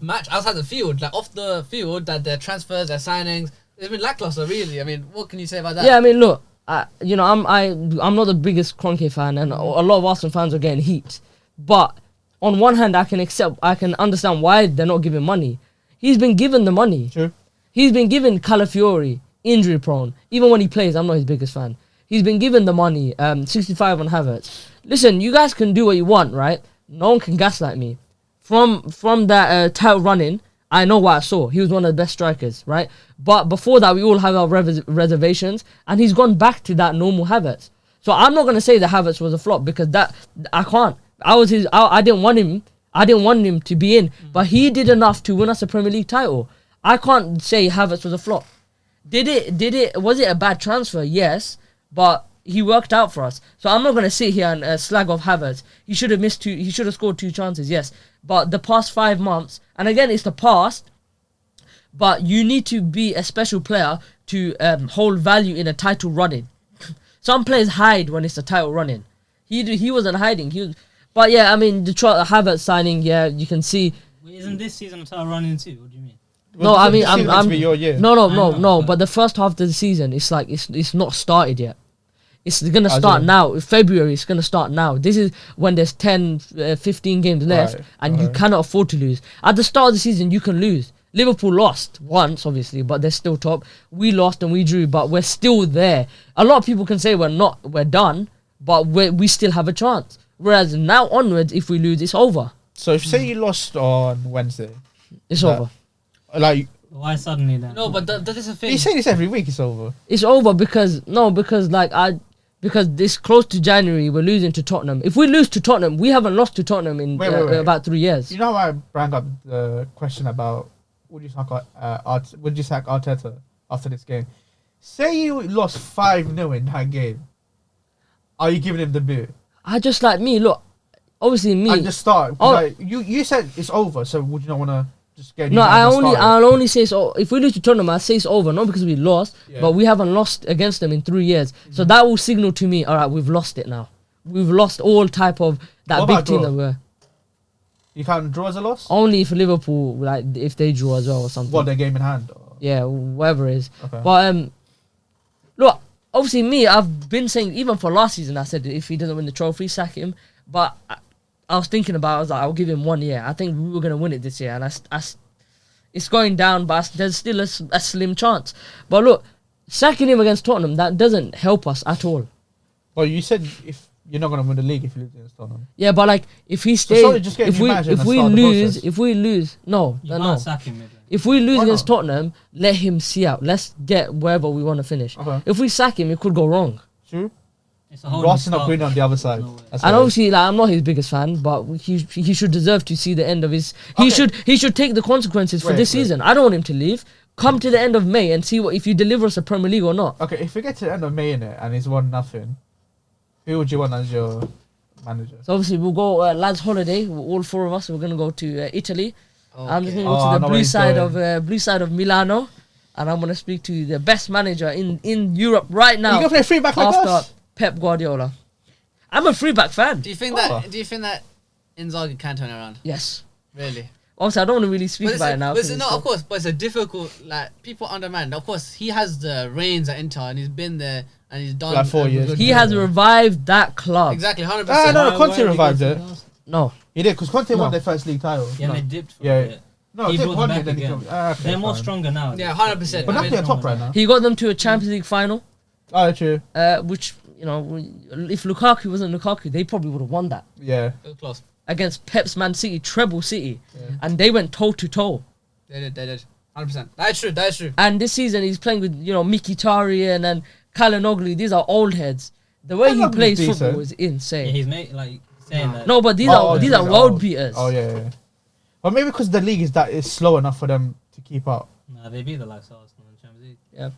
match, outside the field, like off the field, that their transfers, their signings, it's been lackluster. Really, I mean, what can you say about that? Yeah, I mean, look, I'm not the biggest Kroenke fan, and a lot of Arsenal fans are getting heat. But on one hand, I can understand why they're not giving money. He's been given the money. True. He's been given Calafiori, injury prone. Even when he plays, I'm not his biggest fan. He's been given the money, 65 on Havertz. Listen, you guys can do what you want, right? No one can gaslight me. From that title running, I know what I saw. He was one of the best strikers, right? But before that, we all have our reservations, and he's gone back to that normal Havertz. So I'm not gonna say that Havertz was a flop because that I can't. I didn't want him. I didn't want him to be in, but he did enough to win us a Premier League title. I can't say Havertz was a flop. Was it a bad transfer? Yes, but he worked out for us. So I'm not gonna sit here and slag off Havertz. He should have scored 2 chances. Yes, but the past 5 months, and again, it's the past. But you need to be a special player to hold value in a title running. Some players hide when it's a title running. He wasn't hiding. But yeah, I mean, the Havertz signing. Yeah, you can see. Wait, isn't this season a title running too? What do you mean? No, I mean, This season meant to be your year. No. But the first half of the season, it's like it's not started yet. It's gonna start now. February, it's gonna start now. This is when there's 10, 15 games left, and you cannot afford to lose. At the start of the season, you can lose. Liverpool lost once, obviously, but they're still top. We lost and we drew, but we're still there. A lot of people can say we're done, but we still have a chance. Whereas now onwards, if we lose, it's over. So if you say you lost on Wednesday, It's over. like Why suddenly then? No, but that is the thing. you say this every week, it's over. It's over because this close to January, we're losing to Tottenham. If we lose to Tottenham, we haven't lost to Tottenham in Wait. about 3 years. You know why I brought up the question about would you sack Arteta after this game? Say you lost 5-0 in that game. Are you giving him the boot? I just like me. Look, obviously me. At the start, Oh. like, you said it's over. So would you not want to just get? No, I'll only say so. If we lose to Tottenham, I say it's over, not because we lost, but we haven't lost against them in 3 years. So that will signal to me, all right, we've lost it now. We've lost all type of that What big about team draw? that we're. You can't draw as a loss. Only if Liverpool, like, if they draw as well or something. What, their game in hand? Or? Yeah, whatever it is. Okay. But look, obviously me, I've been saying even for last season, I said if he doesn't win the trophy, sack him. But I was thinking about, I was like, I'll give him 1 year. I think we were gonna win it this year, and it's going down, but there's still a slim chance. But look, sacking him against Tottenham, that doesn't help us at all. Well, you said if you're not gonna win the league if you lose against Tottenham. Yeah, but like if he stays, sorry, just get if your we manager if and we start the lose, process. if we lose, no, You no. can't sack him midway. If we lose Why against not? Tottenham, let him see out. Let's get wherever we want to finish. Okay. If we sack him, it could go wrong. True. It's a whole Ross is new not start. winning on the other side. No way. That's And why. obviously, like, I'm not his biggest fan, but he should deserve to see the end of his. Okay. He should take the consequences for Wait, this wait. season. I don't want him to leave. Come to the end of May and see if you deliver us a Premier League or not. Okay, if we get to the end of May in it and it's 1-0, who would you want as your manager? So obviously we'll go lads holiday. All 4 of us. We're gonna go to Italy. I'm just gonna Oh, go I to know the where he's going. blue side of Milano, and I'm gonna speak to the best manager in Europe right now. You gonna play free back like after us? Pep Guardiola. I'm a free back fan. Do you think Oh. that Inzaghi can turn around? Yes. Really? Obviously, I don't want to really speak about it now. 'cause No, it's of course, but it's a difficult, like, people undermine. Of course, he has the reins at Inter and he's been there and he's done Like 4 years. good He job. has revived that club. Exactly, 100%. No, Why Conte did he revived go to it. the last- No. He did because Conte No. won their first league title. Yeah, no. they dipped for Yeah. a bit. No, He Pep brought won them it, back then he again. come- okay, They're more fine. stronger now. Yeah, 100%. But I now mean, they're top right now. He got them to a Champions League final, Oh, true. which, you know, if Lukaku wasn't Lukaku, they probably would have won that Yeah. it was close. against Pep's Man City, treble City, Yeah. and they went toe to toe. They did. 100%. That is true. And this season he's playing with, you know, Mkhitaryan and Kalinoglu. These are old heads. The way he Kalinoglu's plays decent. football is Yeah, insane. he's saying that. No, but these Oh, are these world old. beaters. Oh yeah. Or maybe because the league is slow enough for them to keep up. Nah, they beat the likes of Arsenal in Champions League. Yeah.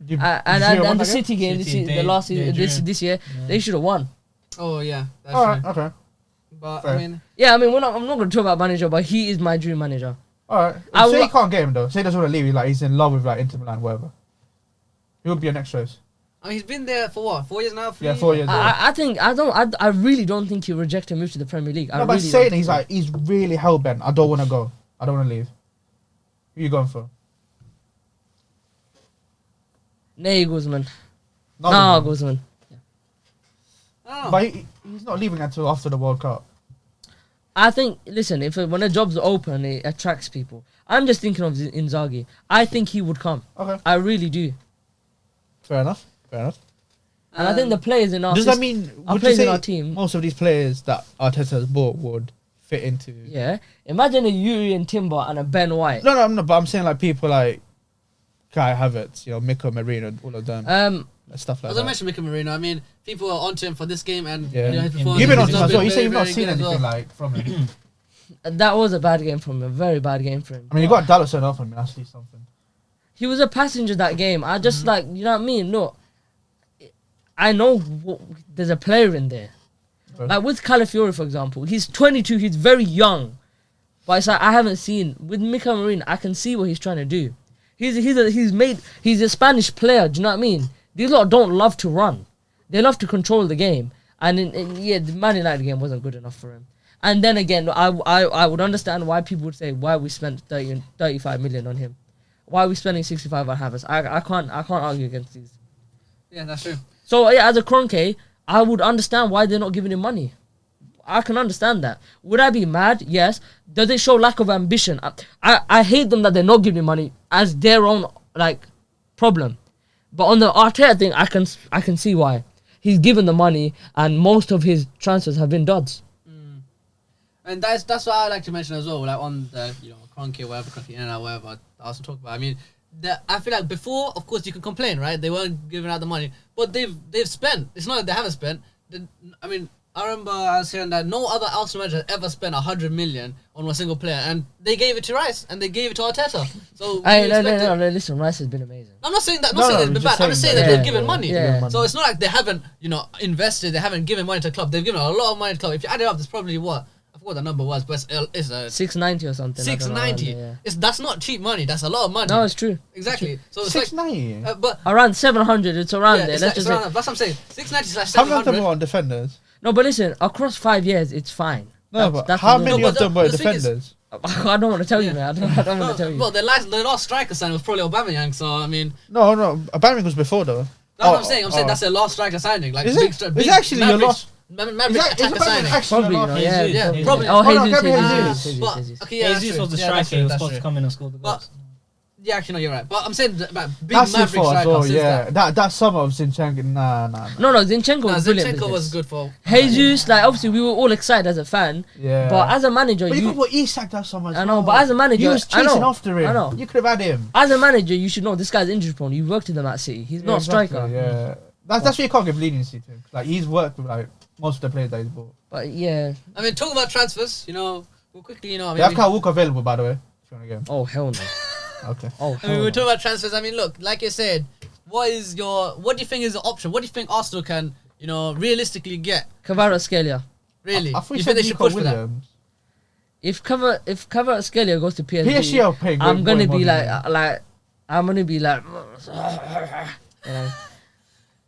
You- And 0-1 the again? City game, City, the last they season, drew. this year, they should have won. Oh yeah. That's All right, true. okay. But Fair. I mean, Yeah, I mean, I'm not going to talk about manager, but he is my dream manager. All right. I Say wa- you can't get him though. Say he doesn't want to leave. He's in love with like Inter Milan, whatever. He would be your next choice. I mean, he's been there for what? 4 years now. 3 Yeah, 4 years. I really don't think he'll reject a move to the Premier League. I No, but really saying don't he's think like he's really hell bent. I don't want to go. I don't want to leave. Who you going for? so. Nay, Guzman. Not No, him. Guzman. Oh. But he's not leaving until after the World Cup. I think, listen, when a job's open, it attracts people. I'm just thinking of Inzaghi. I think he would come. Okay, I really do. fair enough. Fair enough. And I think the players in our Does that mean our would you players in say our team, most of these players that Arteta has bought would fit into? yeah. Imagine a Yuri and Timber and a Ben White. No, I'm not. But I'm saying like people like Kai Havertz, Miko Marino, all of them, stuff I like was that. gonna mention Mikel Merino. I mean, people are onto him for this game, and Yeah. his performance. You've been on has him not as well. You been say you've very, not very seen good as anything well. like from him. That was a bad game from him. A very bad game for him. I mean, you got Dallas off him. That's at least something. He was a passenger that game. I just like, you know what I mean? Look, I know there's a player in there. Okay. Like with Calafiori, for example, he's 22. He's very young, but it's like I haven't seen with Mikel Merino. I can see what he's trying to do. He's a Spanish player. Do you know what I mean? These lot don't love to run. They love to control the game. And the Man United game wasn't good enough for him. And then again, I would understand why people would say why we spent 35 million on him. Why are we spending 65 on Havertz? I can't argue against these. Yeah, that's true. So yeah, as a Kroenke, I would understand why they're not giving him money. I can understand that. Would I be mad? Yes. Does it show lack of ambition? I hate them that they're not giving him money as their own problem. But on the Arteta thing, I can see why. He's given the money, and most of his transfers have been duds. And that's what I like to mention as well. Like on the Kroenke or whatever, Kroenke in or whatever. I also talk about. I mean, I feel like before, of course, you can complain, right? They weren't giving out the money, but they've spent. It's not that they haven't spent. I mean, I remember I was hearing that no other Arsenal manager ever spent 100 million on a single player, and they gave it to Rice and they gave it to Arteta. So No, listen, Rice has been amazing. I'm not saying that. No, Not saying no, they've been just bad. I'm just saying saying that that, they've yeah, given money. yeah. So it's not like they haven't, invested. They haven't given money to the club. They've given a lot of money to the club. If you add it up, there's probably what the number was, but it's a 690 or something. I don't know, 690. yeah. That's not cheap money. That's a lot of money. No, it's true. Exactly. So it's like, 690. but Around 700, it's around there. it's Let's it's just around, say. that's what I'm saying. 690 slash How many of them 700. were on defenders? No, but listen, across 5 years, it's fine. No, That's but how the- many No, of but them were the thing is- defenders? I don't want to tell you, man. I don't want to tell you. Well, the last striker signing was probably Aubameyang. So I mean, No, Aubameyang was before though. that's what I'm saying. I'm saying that's their last striker signing. Like Is big, it? big It's actually your Maverick- last- Maverick Is attacker Aubameyang signing. actually Probably, your you know, last- yeah. Yeah, probably. probably. Oh, no, Jesus, Gabriel Jesus, Jesus. But Jesus. okay, yeah, that's Jesus true. was the Yeah, that's striker. He true, was that's supposed to true. come in and score the But goals. yeah, actually, no, you're right. But I'm saying that about big That's Maverick before as striker well. since Yeah, that. that summer of Zinchenko. Nah. No, Zinchenko No, was brilliant. Zinchenko business. was good for. Jesus, obviously, we were all excited as a fan. Yeah. But as a manager, But you you got what Isak that summer. As I know, well. but as a manager, you was I know, chasing after him. I know. You could have had him. as a manager, you should know this guy's injury prone. You worked with him at City. He's not a exactly, striker. Yeah, that's why you can't give leniency to him. Like he's worked with like most of the players that he's bought. But yeah. I mean, talking about transfers, we'll quickly, They have Kyle Walker available, by the way. If you want to get him. Oh hell no. Okay. Oh I hell mean, no. we're talking about transfers. I mean, look, like you said, what do you think is the option? What do you think Arsenal can, realistically get? Kvaratskhelia. Really? I thought You you think said they should Nico push for that? Williams. If Kvaratskhelia goes to PSG, PSG are paying. I'm gonna way be more like, than I'm gonna be like,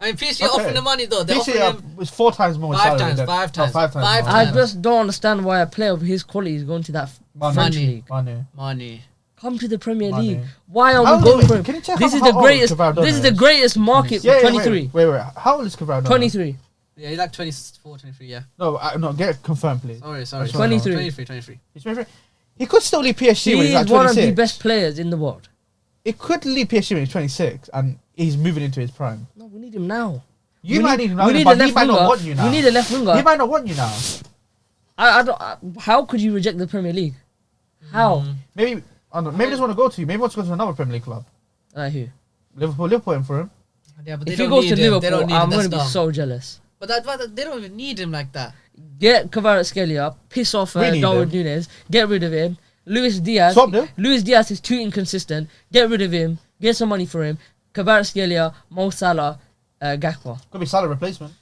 I mean, PSG Okay. offering the money though. They're PSG offering him was 4 times more. Five salary times, than- five no, times. 5 times. Five more. I times. just don't understand why a player of his quality is going to that French Money. league. Money. Come to the Premier Money. League. Why are How we old going is- for him? can you check This how is the old greatest. Kvaratskhelia This is the is? greatest market. Yeah, 23. Wait. How old is Kvaratskhelia? 23. Yeah, he's like 24, 23, yeah. No, get it confirmed, please. Sorry. That's fine. 23. 23. He's 23. He could still leave PSG when He he's like is one of 26. the best players in the world. He could leave PSG when he's 26 and he's moving into his prime. No, we need him now. You We might need him now, we need but a he left might not winger. want you now. We need a left winger. He might not want you now. I don't. How could you reject the Premier League? How? Maybe I don't know. Maybe he doesn't want to go to you. Maybe he wants to go to another Premier League club. Who? Liverpool in for him. Yeah, but they If he don't goes need to him. They Liverpool, don't need I'm him. going That's to be dumb. so jealous. But they don't even need him like that. Get Kvaratskhelia, piss off We need Darwin him. Núñez, get rid of him. Luis Diaz. Swap them. Luis Diaz is too inconsistent. Get rid of him. Get some money for him. Kvaratskhelia, Mo Salah, Gakpo. Could be Salah replacement.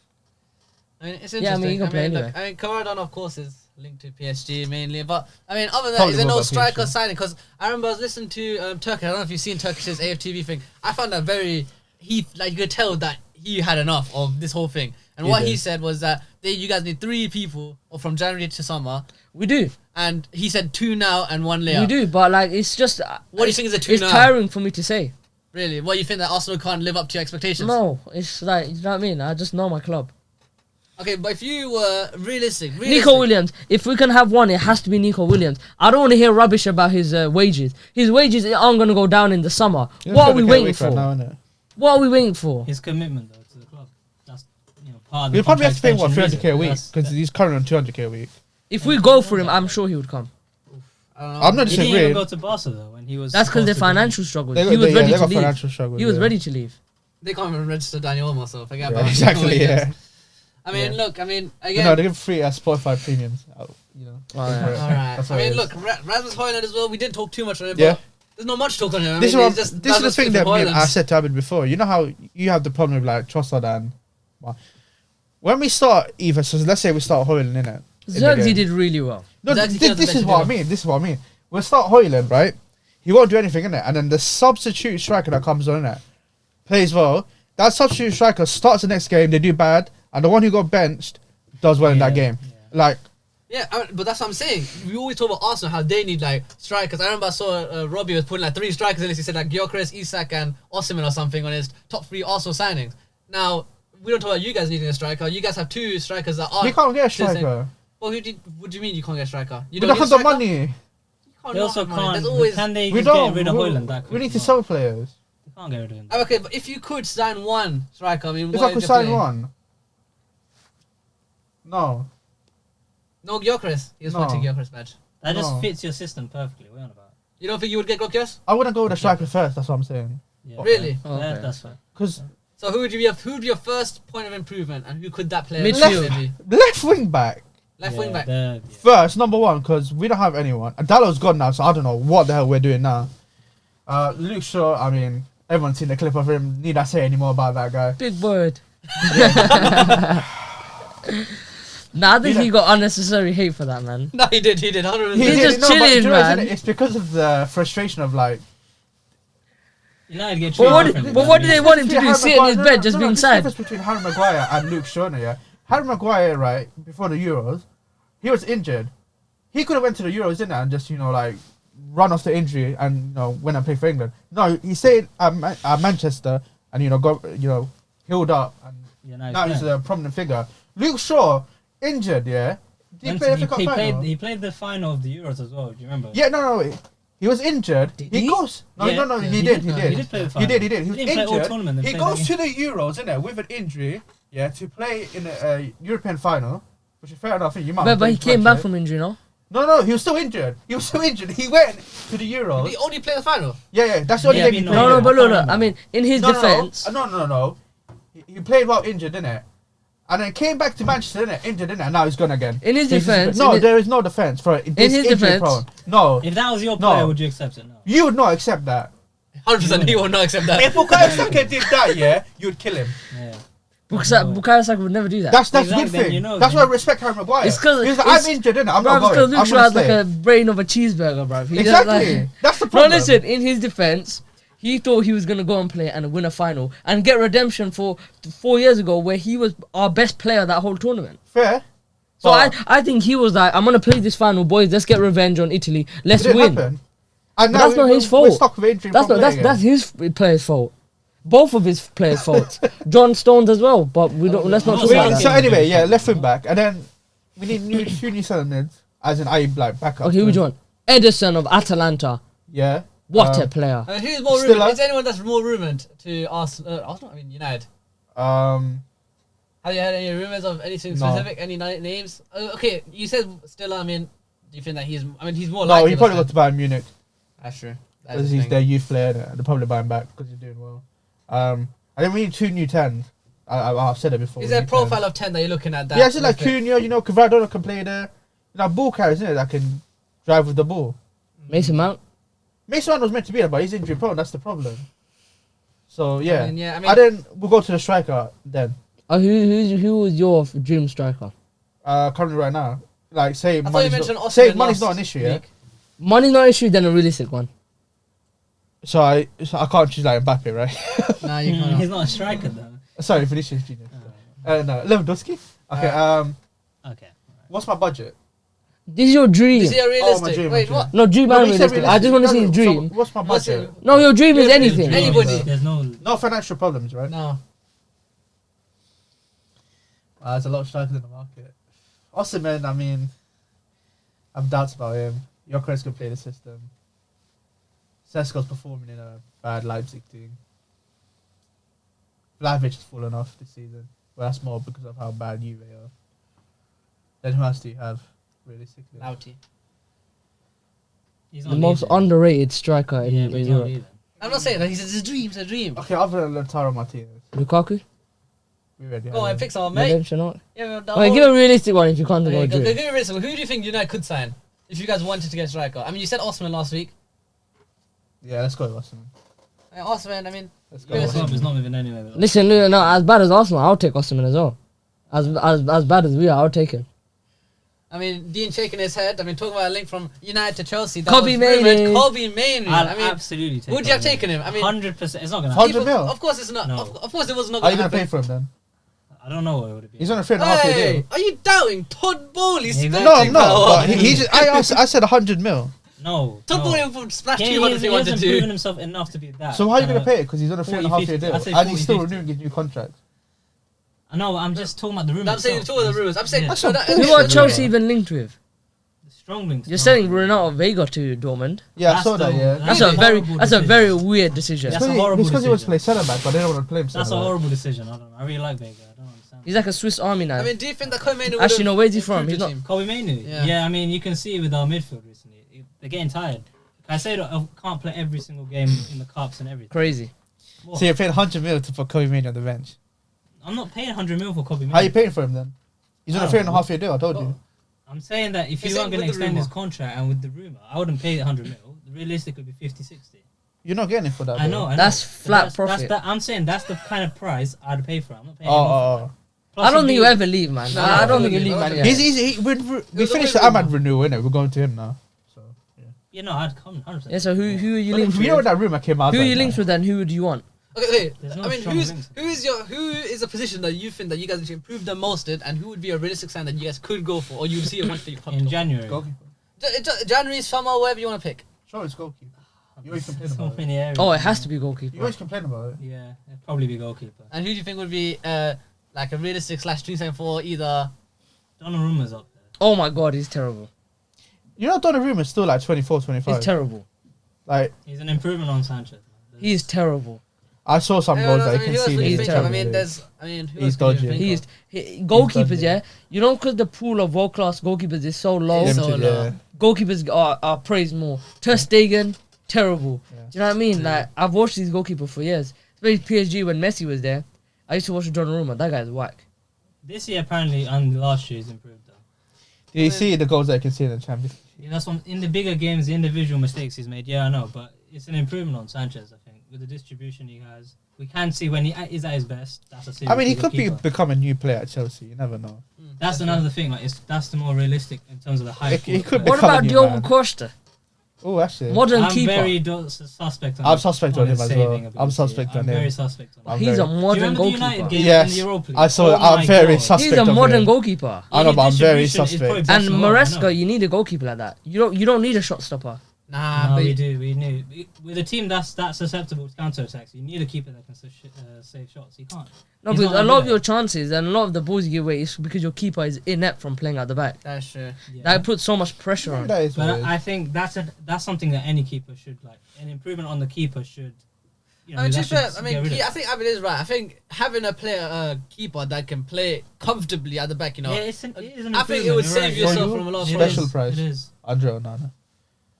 I mean, it's interesting. Yeah, I mean, he can play anyway. Look, I mean, Kvaradon, of course, is linked to PSG mainly, but I mean, other than that, Probably is there more no about striker PSG. signing? Because I remember I was listening to Turkish. I don't know if you've seen Turkish's AFTV thing. I found that very you could tell that he had enough of this whole thing. And what he said was that you guys need 3 people, or from January to summer. We do. And he said 2 now and 1 later. We do, but like it's just. What do you think is a 2 It's now? tiring for me to say. Really? What, you think that Arsenal can't live up to your expectations? No, it's like, you know what I mean? I just know my club. Okay, but if you were realistic. Nico Williams. If we can have one, it has to be Nico Williams. I don't want to hear rubbish about his wages. His wages aren't going to go down in the summer. What are we waiting for? What are we waiting for? His commitment though to the club. That's part of the You'll probably have to pay him, what, contract 300k a week? extension, Because he's currently on 200k a week. If we go for him, I'm sure he would come. I'm not He didn't even disagreeing. go to Barca though when he was. That's because supposed their to be- financial struggles. They He was ready to got leave. financial struggles. He was yeah. ready to leave. They can't even register Daniel Olmo, so forget Yeah, about exactly, yeah. I mean, look, I mean, You again. know, they give free Spotify premiums. You know. Oh, yeah. for it. All right. That's I what it mean, is. look, Rasmus Højlund as well. We didn't talk too much on him, Yeah. but there's not much talk on him. I This mean, is he's just the thing that Højlund. I said to Abid before. You know how you have the problem with like Trossard and when we start either. So let's say we start Højlund in it. Zirkzee did really well. No, Zirkzee this killed the is bench what I as well. mean. This is what I mean. We'll start Højlund, right? He won't do anything in it, and then the substitute striker that comes on in it plays well. That substitute striker starts the next game. They do bad, and the one who got benched does well in that game. yeah. Like. Yeah, I mean, but that's what I'm saying. We always talk about Arsenal, how they need like strikers. I remember I saw Robbie was putting like 3 strikers in this. He said like Gyökeres, Isak, and Osimhen or something on his top 3 Arsenal signings. Now we don't talk about you guys needing a striker. You guys have 2 strikers that are. You can't get a striker. Well, what do you mean you can't get a striker? You We don't need have a the striker? money. You can't They also not have money. can't. There's always. Can they We just don't. get rid of Højlund that quick? We need to sell players. They can't get rid of him. Okay, but if you could sign 1 striker, I mean, If what I could is sign your play? one. No. No, Gyökeres. He was No. wanting Gyökeres badge. That just No. fits your system perfectly. What are you on about? You don't think you would get Gyökeres? I wouldn't go with a striker first. That's what I'm saying. Yeah. Really? Oh, Yeah, okay. that's fine. Because So who would be your first point of improvement, and who could that player Midfield. be? left wing back Left Yeah, wing back. yeah. first, number 1, because we don't have anyone. Dalot's gone now, so I don't know what the hell we're doing now. Luke Shaw. I mean, everyone's seen the clip of him. Need I say any more about that guy? Big word. Nah, I think he got unnecessary hate for that, man. No, he did. 100%. He's did, just but chilling, do you know what it is, man. It's because of the frustration of like. United get But treated what, differently. but what did they want him to do? Harry Sit in his Maguire- bed, just being there's a sad? difference between Harry Maguire and Luke Shaw, yeah. Harry Maguire, right before the Euros, he was injured. He could have went to the Euros, didn't it, and just like run off the injury and win and play for England. No, he stayed at Manchester and got healed up, and Yeah, no, now he's a prominent figure. Luke Shaw injured, yeah. Did he play the FA Cup final? He played the final of the Euros as well. Do you remember? Yeah, no. He was injured. Did he he? goes. No, Yeah, no. yeah, He he did. did, He he did. did play the He final. did. He He was didn't play all injured. tournament, then He played goes that to the Euros, innit, with an injury. Yeah, to play in a European final, which is fair enough. You might. But he came back from injury, no? No. He was still injured. He went to the Euros. He only played the final. Yeah. That's the only Yeah, game he no, played. No, in. but look, remember. I mean, in his No, defense, No. He played while injured, didn't it? And then came back to Manchester, innit? Injured, innit? And now he's gone again. in his defense, No, there is no defense for it. in his defense- No, If that was your No. player, would you accept it? No. you would not accept that. 100%. He will not accept that. If Bukayo Saka did that, yeah, you'd kill him. Yeah. Bukayo Saka would never do that. That's Exactly, good thing. you know, That's why I man. respect Harry Maguire. It's 'cause He's like, it's- I'm injured, innit? I'm Bro, not going. because Luke I'm Shaw has gonna like stay. a brain of a cheeseburger, bro. He Exactly. That's the No, problem. listen, in his defense, he thought he was going to go and play and win a final and get redemption for 4 years ago where he was our best player that whole tournament. Fair. So But I think he was like, I'm going to play this final, boys. Let's get revenge on Italy. Let's it didn't win. happen. And But now that's not his We're fault. stuck with injury. That's from not, playing that's it. his player's fault. Both of his players' faults. John Stones as well, but we don't. Let's not talk Wait, about So that. anyway, yeah, left wing back, and then we need two new centre as in like backup. Okay, who do you want? Edison of Atalanta. Yeah. What a player. Who's more Still rumored? up? Is there anyone that's more rumored to Arsenal? Arsenal? I mean, United. Um. Have you heard any rumors of anything No. specific? Any names? Okay, you said still. I mean, do you think that he's? I mean, he's more No, likely. he probably got to Bayern Munich That's true. That's because the he's thing. their youth player. They'll probably buy him back because he's doing well. I think we need 2 new 10s. I've said it before. Is we there a need profile 10s. of 10 that you're looking at? That Yeah, it's like would fit? Cunha, Kvaradona can play there. Ball carriers, isn't it, that can drive with the ball. Mason Mount. Mason Mount was meant to be there, but he's injury prone. That's the problem. So yeah, I mean, and then we'll go to the striker then. Who was your dream striker? Currently right now, like say I thought you money's mentioned not, Osimhen say money's last not an issue, yeah. week. Money's not an issue, then a realistic one. So I can't choose like Mbappe, right? Nah, you He's can't. not a striker though. Sorry, Vinicius Junior. No, Lewandowski. Okay. Okay. What's my budget? This is your dream. Is he a my realistic? dream, Wait, my what? No, dream No, and but you said realistic. I just want to see his realistic. dream. So what's my What's budget? it? No, your dream is Yeah, anything. Anybody. There's no. No financial problems, right? No. There's a lot of strikers in the market. Osimhen, I mean, I have doubts about him. Gyökeres can play the system. Sesko's performing in a bad Leipzig team. Vlahovic has fallen off this season. Well, that's more because of how bad Juve are. Then who else do you have, realistically? Lauti. He's The not most leaving. underrated striker Yeah, in but he's not Europe. leaving. I'm not saying that. He's his dream. It's a dream. Okay, other than Lautaro Martinez. Lukaku? We already Go have on, him. pick someone, mate. Redemption, not? Yeah, the Okay, whole- give a realistic one if you can't go Okay, dream. give me a realistic one. Who do you think United could sign if you guys wanted to get a striker? I mean, you said Osimhen last week. Yeah, let's go with Osimhen. Osimhen, I mean, Let's go Yeah, with The club Osimhen. is not moving anywhere. But Listen, no, as bad as Arsenal, I'll take Osimhen as well. As bad as we are, I'll take him. I mean, Dean shaking his head. I mean, talking about a link from United to Chelsea. That Kobe was rumored. Mainoo. Kobe Mainoo. I'll I mean, absolutely take. would you have taken him? I mean, 100%. It's not gonna. 100 happen. mil? Of course, it's not. No. Of course, it was not Are going you to going to pay happen. for him then? I don't know what it would be. He's on a 3.5 year Hey, deal. are you doubting Todd Bowley's Yeah, spending No, power? but he just, I said 100 mil. No. Todd no. Bowley would splash Yeah, 200 if he wanted hasn't proven to. himself enough to be that. So how are you going to Uh, pay it? Because he's on a 3.5 year 40, deal. I say And he's still 40, renewing his new contract. No, I'm just talking about the rumors. I'm saying two of the rumors. I'm saying Yeah. That's not that- bullshit. Who are Chelsea even linked with? Strong links. You're selling Renato Vega to Dortmund. Yeah, I That's saw that, the- yeah. That's Really? a very Horrible that's a decision. very weird decision. That's a horrible Because he wants to play decision. centre back, but they don't want to play him That's a centre back. horrible decision. I don't know. I really like Vega. I don't understand. He's like a Swiss Army knife. I mean, do you think that Kobe Mainoo Actually, no, where's he from? He's not. Kobe Mainoo. Yeah. Yeah, I mean, you can see it with our midfield recently. They're getting tired. I say that I can't play every single game in the cups and everything. Crazy. What? So you're paying 100 mil to put Kobe Mainoo on the bench. I'm not paying 100 mil for Kobe Mainoo. How are you paying for him then? He's on a I 3.5 don't year deal, I told you. I'm saying that if He's you saying weren't going to with the extend his rumour. contract and with the rumour, I wouldn't pay 100 mil. The realistic would be 50, 60. You're not getting it for that. I though. know. That's But flat profit. I'm saying that's the kind of price I'd pay for it. I'm not paying any more for Oh, that. Plus I don't he'd think be- he'll ever leave, man. No, I don't think he'll no, leave, no, man. no. Yeah. we There's finished the always Ahmad renewal, innit? We're going to him now. So Yeah, no, I'd come 100%. Yeah, so who are you But linked you know when with? that rumor came out. Who are like you that? linked with and who would you want? Okay, There's no I mean, strong links. who is a position that you think that you guys need to improve the most in, and who would be a realistic sign that you guys could go for, or you would see a once that you come in January. Goalkeeper. January, summer, whatever you want to pick. Sure, it's goalkeeper. You always complain So about it. many areas. Oh, it has to be You goalkeeper. always complain about it. Yeah, it'd probably be goalkeeper. And who do you think would be like a realistic / dream sign for either? Donnarumma's up there. Oh my god, he's terrible. You know, Donnarumma's still like 24, 25. He's terrible. Like, He's an improvement on Sanchez. Man. He is terrible. I saw some goals that you can who else see. would you he's think of? terrible. I mean, there's. I mean, who He's else could you dodgy. think He of? is goalkeepers. dodgy. Yeah, you know, because the pool of world class goalkeepers is so low. It's so Limited, low. yeah. Goalkeepers are praised more. Ter Stegen, terrible. Yeah. Do you know what I mean? Like I've watched these goalkeepers for years. Especially PSG when Messi was there. I used to watch Donnarumma. That guy's whack. This year, apparently, and last year, he's improved though. Do you see the goals that you can see in the Champions League? Yeah, that's one. In the bigger games, the individual mistakes he's made. Yeah, I know, but it's an improvement on Sanchez. I think with the distribution he has, we can see when he is at his best. That's a serious I mean, he bigger could keeper. become a new player at Chelsea. You never know. That's another thing. Like, that's the more realistic in terms of the hype. He could What become a about new Diogo man. Costa? Oh, actually. Modern I'm keeper. very suspect on I'm him. suspect on him his as saving well. ability. I'm suspect on I'm him. very suspect on him. I'm He's a very- Do you modern remember the United goalkeeper. game Yes, in the Europa League? I saw it. Oh I'm my very God. suspect He's a of modern him. goalkeeper. I know, His but I'm very distribution is probably suspect. best And in the world, I know. Maresca, you need a goalkeeper like that. You don't need a shot stopper. Nah, No, but we do. We knew. With a team that's susceptible to counter attacks, you need a keeper that can save shots. You can't. No, He's because not a that lot good of at your it. chances and a lot of the balls you give away is because your keeper is inept from playing at the back. that's true. Yeah. That puts so much pressure on. That is what it But is. I think that's something that any keeper should like. An improvement on the keeper should. You know, I mean, to that be fair, should I get mean, rid of. I think Abid is right. I think having a player, keeper that can play comfortably at the back, you know, Yeah, it is an I think it would improvement, save you're right. yourself For you, from a lot of special problems. price. It is. Andre Onana.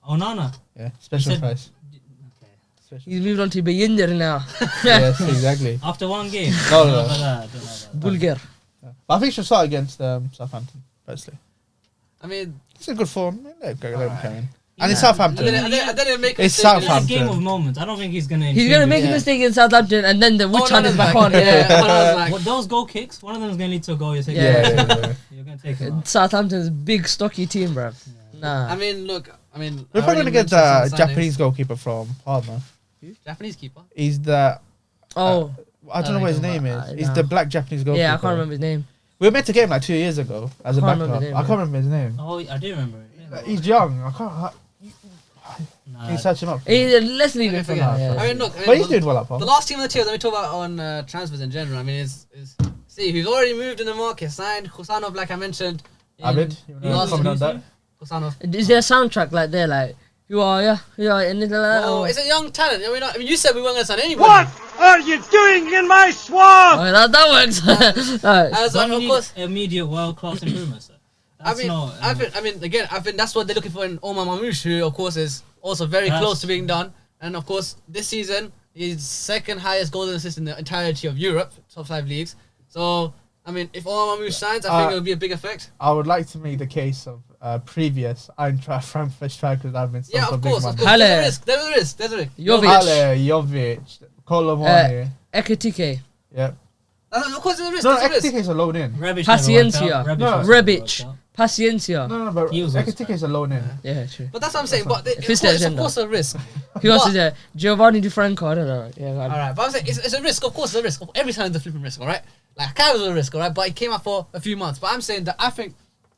Onana. Yeah, special said- price. Okay. Special. He's moved on to Beyinder now. Yes, exactly. After one game. No, Don't no, know no. about that, don't know about that. Bulgar. Yeah. But I think she'll start against Southampton, personally. I mean, It's a good form. Let him carry on. And it's And Southampton. then it make It's It's a Southampton. game of moments. I don't think he's gonna. He's gonna make a Yeah. mistake in Southampton, and then the witch hunt is back on. Yeah. Well, those goal kicks, one of them is gonna lead to a goal. You're taking. Yeah. You're gonna take it. Out. Southampton's big stocky team, bruv. Nah. I mean, look. I mean, We're I probably already gonna get mentioned the some Japanese signings. goalkeeper from Parma. Japanese keeper. He's the Oh, I don't know what his don't name know. is. He's Nah. the black Japanese goalkeeper. yeah, I can't remember his name. We were meant to get him like 2 years ago as a Can't remember backup. the name, I yeah. can't remember his name. Oh, I do remember it. He's young. I can't. Nah, Can you search him up? Let's leave it for forget. now. Yeah. I mean, look. But he's doing well at Parma. The last team on the table that we talk about on transfers in general. I mean, is see who's already moved in the market, signed Kusanov, like I mentioned. Abid, you in wanna last comment on season. that? Kusanov. Is there a soundtrack like there, like you are, and it's like that? Oh, or- it's a young talent. I mean, you said we weren't going to sign anybody. are you doing in my swamp? Oh, that works. Alright. As don't of need course, immediate world class improvements. I mean, I think that's what they're looking for in Omar Mamouche, who of course is also very Yes. close to being done. And of course, this season he's second highest goal and assist in the entirety of Europe, top 5 leagues. So I mean, if Omar Mamouche signs, I think it would be a big effect. I would like to make the case of previous Eintracht Frankfurt strikers that have been sold Yeah, for of big course, money. of course. Halle. There's a risk. There's a risk. Jovic. Ale, Jovic, Colomani. Ekitike. Yeah. Of course, there's a risk. No, there's a risk. Ekitike is a loan in. Paciencia. Rebic. Paciencia. No, but He was Ekitike is a loan in. Yeah, true. But that's what I'm saying. But If it's the it's of agenda. course a risk. He wants But- to say Giovanni Di Franco. I don't know. Yeah, go on. All right, but I'm saying it's a risk. Of course, it's a risk. Every time it's a flipping risk. All right, like Kai was a risk. All right, but he came out for a few months. But I'm saying that I think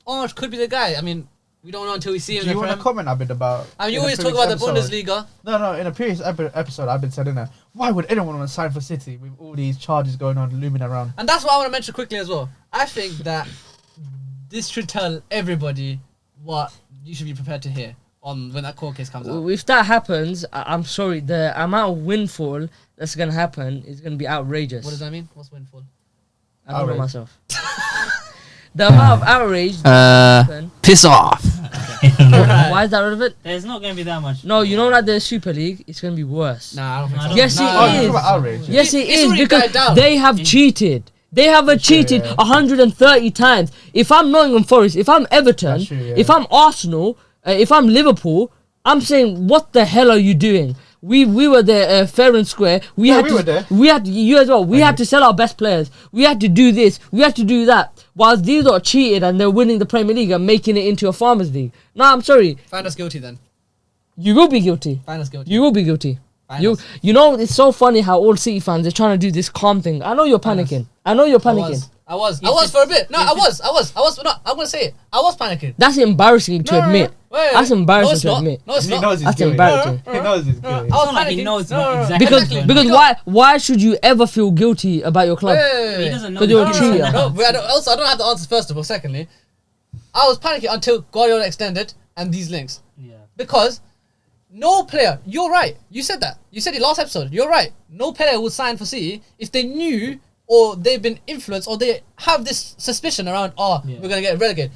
Orange could be the guy. I mean, we don't know until we see him. Do in you the want to Prem. comment a bit about? I mean, you in a always talk previous about the episode? Bundesliga. No, in a previous episode, I've been saying that. Why would anyone want to sign for City with all these charges going on, looming around? And that's what I want to mention quickly as well. I think that this should tell everybody what you should be prepared to hear on when that court case comes out. If that happens, I'm sorry. The amount of windfall that's gonna happen is gonna be outrageous. What does that mean? What's windfall? I don't know Outrage. myself. The amount of outrage. Piss off. Why is that relevant? There's not going to be that much. No, you know, like the Super League, it's gonna be worse. Nah, I don't think so. Yes, No, it Oh, you're is. talking about outrage. Yes, it It's is already because died down. they have cheated. They have cheated yeah. 130 times. If I'm Nottingham Forest, if I'm Everton, That's true, yeah. if I'm Arsenal, if I'm Liverpool, I'm saying, what the hell are you doing? We were there fair and square. We Yeah, had we to. were there. We had to, you as well. We had to sell our best players. We had to do this. We had to do that. Whilst these are cheated and they're winning the Premier League and making it into a Farmers League. No, I'm sorry. Find us guilty then. You will be guilty. Find us guilty. You will be guilty. Find You us. you know, it's so funny how all City fans are trying to do this calm thing. I know you're panicking. I know you're panicking. I was for a bit. No, I was. No, I'm gonna say it. I was panicking. That's embarrassing to admit. Wait, That's embarrassing no, it's to not. admit. No, it's He not. knows he's That's guilty. embarrassing. He knows he's guilty. I was It's not like he panicking. knows No, what no, no. exactly Because what's going because on. why should you ever feel guilty about your club? He doesn't know. Because you're a the cheater. ins and No, outs. but I don't have the answers first of all. Secondly, I was panicking until Guardiola extended and these links. Yeah. Because no player, you're right. You said that. You said it last episode. You're right. No player would sign for City if they knew or they've been influenced or they have this suspicion around, Yeah. we're going to get relegated.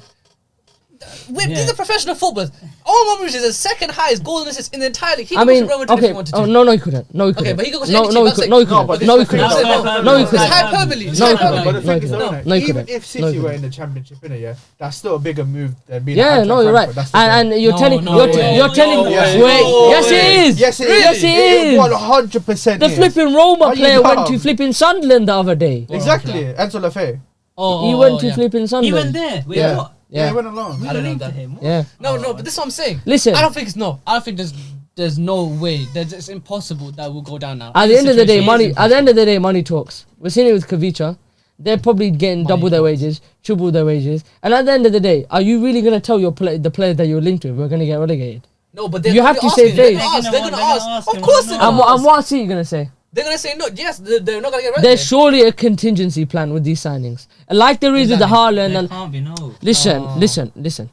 Yeah. These are professional footballers. Omar Mamouche is the second highest goal and assist in the entire league. He I could go mean, to Real Madrid if okay. he wanted Oh to. no, he couldn't. No, he couldn't. but he could go to no, any no, team, he I'm could. saying. No, he No, couldn't. but No, he this- couldn't. That's No, he hyperbole. couldn't. It's hyperbole. It's No, he hyperbole. couldn't. But the No, thing is, no, though, no, innit, he even couldn't. if City No, he were couldn't. in the Championship, innit, yeah, that's still a bigger move than being. Yeah, at no, you're right. Frankfurt. That's the thing. And you're No, telling no way. you're telling No way. wait. No Yes, way. it is. Yes, it Yes, is. it is. 100%. The is. flipping Roma Are you player went dumb? to flipping Sunderland the other day. Exactly. Enzo Lefebvre. He went to yeah. flipping He Sunderland. went there. Wait, Yeah. what? Yeah, Yeah. he went along. We I don't know linked to that. him. What? Yeah. No, but this is what I'm saying. Listen. I don't think there's no way. It's impossible that will go down now. At the end of the day, Situation money. is At the end of the day, money talks. We're seeing it with Kavicha. They're probably getting double their wages, triple their wages. And at the end of the day, are you really gonna tell the players that you're linked with we're gonna get relegated? No, but they're You have gonna to be say asking. They're face. gonna ask. They're gonna ask. Of him, course, they're they're And gonna ask. what's he gonna say? They're gonna say no. Yes, they're not gonna get There's relegated. surely a contingency plan with these signings, like there is with the Haaland. There And can't be no. listen.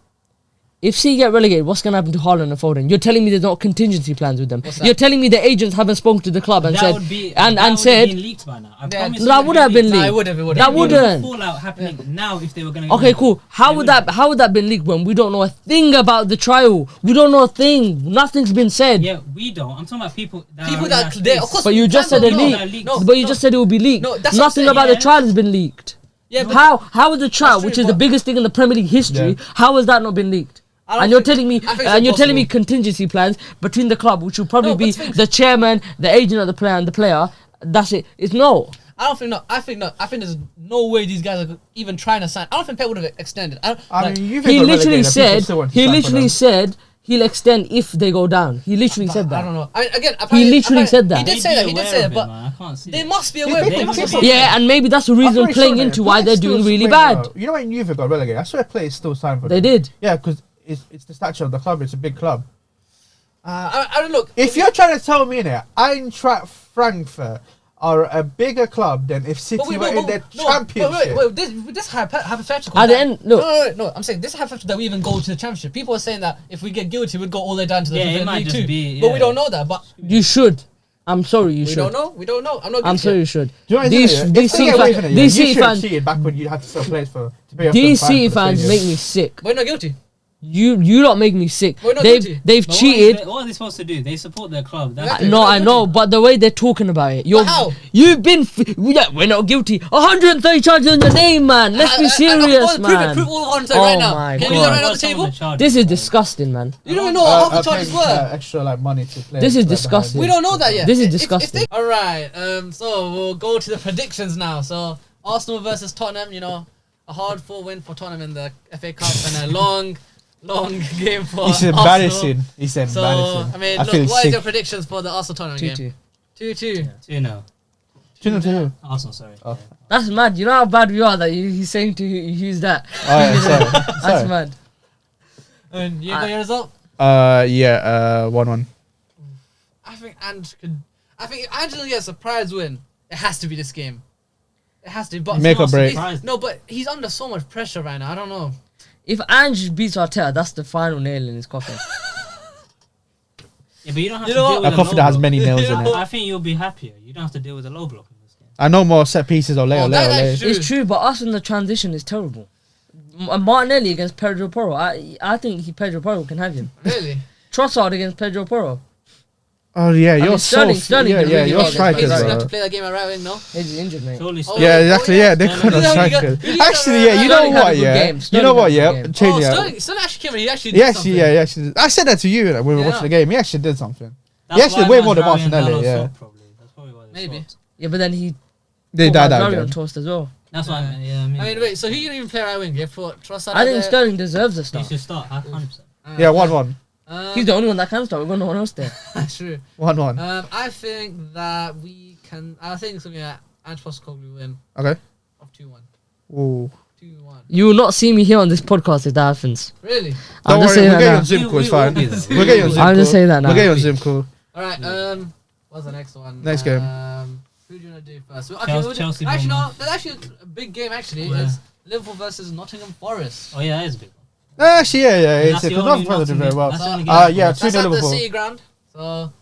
If City get relegated, what's gonna happen to Haaland and Foden? You're telling me there's not contingency plans with them. What's that? You're telling me the agents haven't spoken to the club and That said would be and that would said have been leaked by now. I Yeah, promise that you would have been Nah, leaked. it would have. That There would wouldn't. be fallout happening now if they were going to. Okay, cool. How would that been leaked when we don't know a thing about the trial? We don't know a thing. Nothing's been said. Yeah, we don't. I'm talking about people. People are that in they, space. of course. But you just said no, it no, leaked. no, But you no. just said it will be leaked. No, that's what I'm Nothing saying, about the yeah. trial has been leaked. Yeah, but How is the trial, That's which true, is the but- biggest thing in the Premier League history, Yeah. how has that not been leaked? I don't And you're think- telling me, I think it's and you're telling me impossible. contingency plans between the club, which will probably No, but be things- the chairman, the agent of the player, and the player. That's it. It's no. I don't think no. I think no. I think there's no way these guys are even trying to sign. I don't think Pep would have extended. I mean, you've He got literally relegated, people said. still want to He sign for literally them. said he'll extend if they go down. He literally said that. I don't know. I mean, again, literally said that. He did say that. He did say that, but I can't see they it. must be aware. They They must be must- something. Yeah, and maybe that's the I'm reason pretty playing sure into that why they're players doing still really playing bad. well. You know when Juve got relegated, I swear players still signed for They them. did. Yeah, because it's the stature of the club. It's a big club. I don't look. If you're trying to tell me that Eintracht Frankfurt are a bigger club than if City were in the championship. Wait, this hypothetical. At the that- end, look. No, I'm saying this hypothetical that we even go to the championship. People are saying that if we get guilty, we'd go all the way down to the Yeah, it Premier might League just too. be, But we yeah. don't know that. But You should. I'm sorry, you we should. don't know. We don't know. I'm not. I'm guilty sorry, yet. you should. Do you know what These it is? these If they City get away fans, from it, these you City should have fans, cheated back when you had to sell players to pay off these them City for the fans stadium. make me sick. We're not guilty. You don't make me sick. We're not They've guilty. they've But cheated. What are they supposed to do? They support their club. That's Exactly. it. No, I know, but the way they're talking about it, you're how? you've been. We're not guilty. 130 charges on your name, man. Let's be serious, man. Prove all 100 Oh right now. my Can you do that God. right on the What's some of table? the charges, This is bro? disgusting, man. You don't even know what half the charges paying, were. extra like money to play. This is disgusting. We don't know that yet. This is If- if disgusting. All right. So we'll go to the predictions now. So Arsenal versus Tottenham. You know, a hard-fought win for Tottenham in the FA Cup and a long game for It's Arsenal. embarrassing. It's So embarrassing. I mean, I look, feel what is sick. your predictions for the Arsenal Tottenham game? 2-2. 2-2. 2-0. 2-2. Arsenal, sorry. Oh. Yeah. That's mad. You know how bad we are that he's saying to use that. Oh, yeah, sorry. That's sorry. mad. And you got your result? 1-1. I think Ange could. I think if Angelo gets a surprise win, it has to be this game. It has to be. But Make or break. he's- No, but he's under so much pressure right now. I don't know. If Ange beats Arteta, that's the final nail in his coffin. Yeah, but you don't have You to know deal what? with A coffee that has many nails in it. I think you'll be happier. You don't have to deal with a low block in this game. I know more set pieces or Oh, that later. is true. It's true, but us in the transition is terrible. Martinelli against Pedro Porro. I think Pedro Porro can have him. Really? Trossard against Pedro Porro. Oh yeah, mean, you're Sterling did yeah, really you're well against strikers, He's Pedro. gonna have bro. to play that game at right wing, no? He's injured, mate. Totally Oh, Yeah, oh, exactly. yeah. Yeah, they're Sterling- good on Yeah, you got- strikers. you got- Actually, yeah, you know Sterling had a what? good Yeah, game. you Sterling know had a what? good Yeah, game. change Oh, it. Sterling actually came in. He actually He did actually, something. yeah, he actually. I said that to you when we were Yeah. watching the game. He actually did something. That's actually why way Mazraoui more than and Martinelli, Dalot yeah. swapped, probably. That's probably why they Maybe. swapped. Yeah, but then he They put died out Mazraoui on again. toast as well. That's why. Yeah. Yeah, I mean, wait. So who you didn't even play right wing? You put Trossard. I out think there? Sterling deserves a he start. should start 100%. Yeah, 1-1. He's the only one that can start. We've got no one else there. True. 1-1. I think that we can. I think it's gonna be an Ange Postecoglou win Okay. of 2-1. Ooh. 2-1. You will not see me here on this podcast if that happens. Really? I'm Don't just worry, saying we'll get you that on now. Zoom call. It's We will fine. be there. We'll get you on Zoom I'm call. just saying that We'll now. get you on Zoom call. All right. What's the next one? Next game. Who do you want to do first? Okay, Chelsea- we'll do- Chelsea, actually, no. Bournemouth. There's actually a big game. Actually, Where? is Liverpool versus Nottingham Forest. Oh, yeah, that is a big one. Actually, yeah, it's That's the because only Nottingham did very well. that's the only Uh, game. yeah, That's 2-0 at the Liverpool. City ground. So.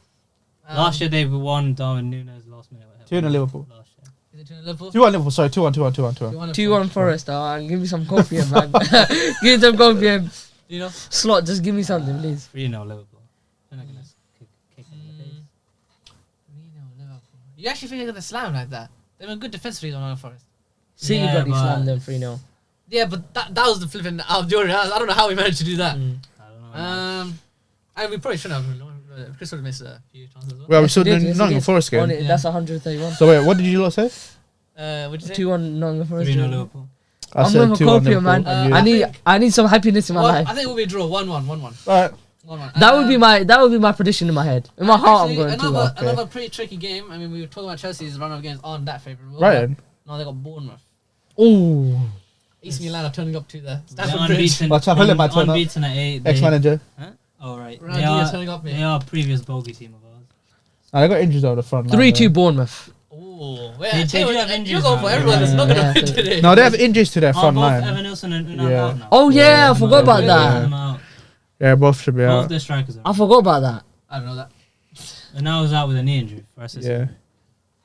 Last year they won Darwin Nunes last minute. 2-0 Liverpool. Last year. Is it 2-0 Liverpool? 2-1 Liverpool. Sorry, 2-1. 2-1 Forest. Give me some coffee, man. Give me some coffee. You know. Slot, just give me something, please. 3-0 Liverpool. They're not going to kick them in the face. 3-0 Liverpool. You actually think they're gonna slam like that? They were good defensively on Nottingham Forest. City Yeah, bloody but- slammed them 3-0. Yeah, but that was the flipping out of the ordinary. I don't know how we managed to do that. I don't know. And we probably shouldn't have. Chris would have missed a few chances as well. Well, we Yes, saw he the did, yes, he Nottingham did. Forest game. Yeah. That's 131. So wait, what did you lot say? What'd you say? 2-1 Nottingham Forest. 3-0 Liverpool. I I'm said with 2-1 Copia, man. Liverpool. I And you- think- I need some happiness in my Well, life. I think it will be a draw. 1-1. 1-1. Alright. 1-1. That would be my prediction in my head. In my heart, I'm going another, 2-1. another pretty tricky game. I mean, we were talking about Chelsea's run of games aren't that favourable. Right. No, they got Bournemouth. Oh, East Milan are turning up to the They're Stamford Bridge. unbeaten. Watch out, Hull might turn up. Unbeaten at 8. Ex-manager. Oh, right. Ronaldinho is turning up, mate. They are a previous bogey team of ours. Nah, they got injuries over the front line. 3-2 Bournemouth. Oh, They do have you injuries go now, for yeah. everyone that's not Yeah, going to yeah. win today. No, they have injuries to their Oh, front both line. Evan Nilsson and Unai Yeah. out now. Oh yeah, I forgot about yeah. that. Them out. Yeah, both should be Both out. their strikers are I out. forgot about that. I don't know that. And now he's out with a knee injury for us. Yeah.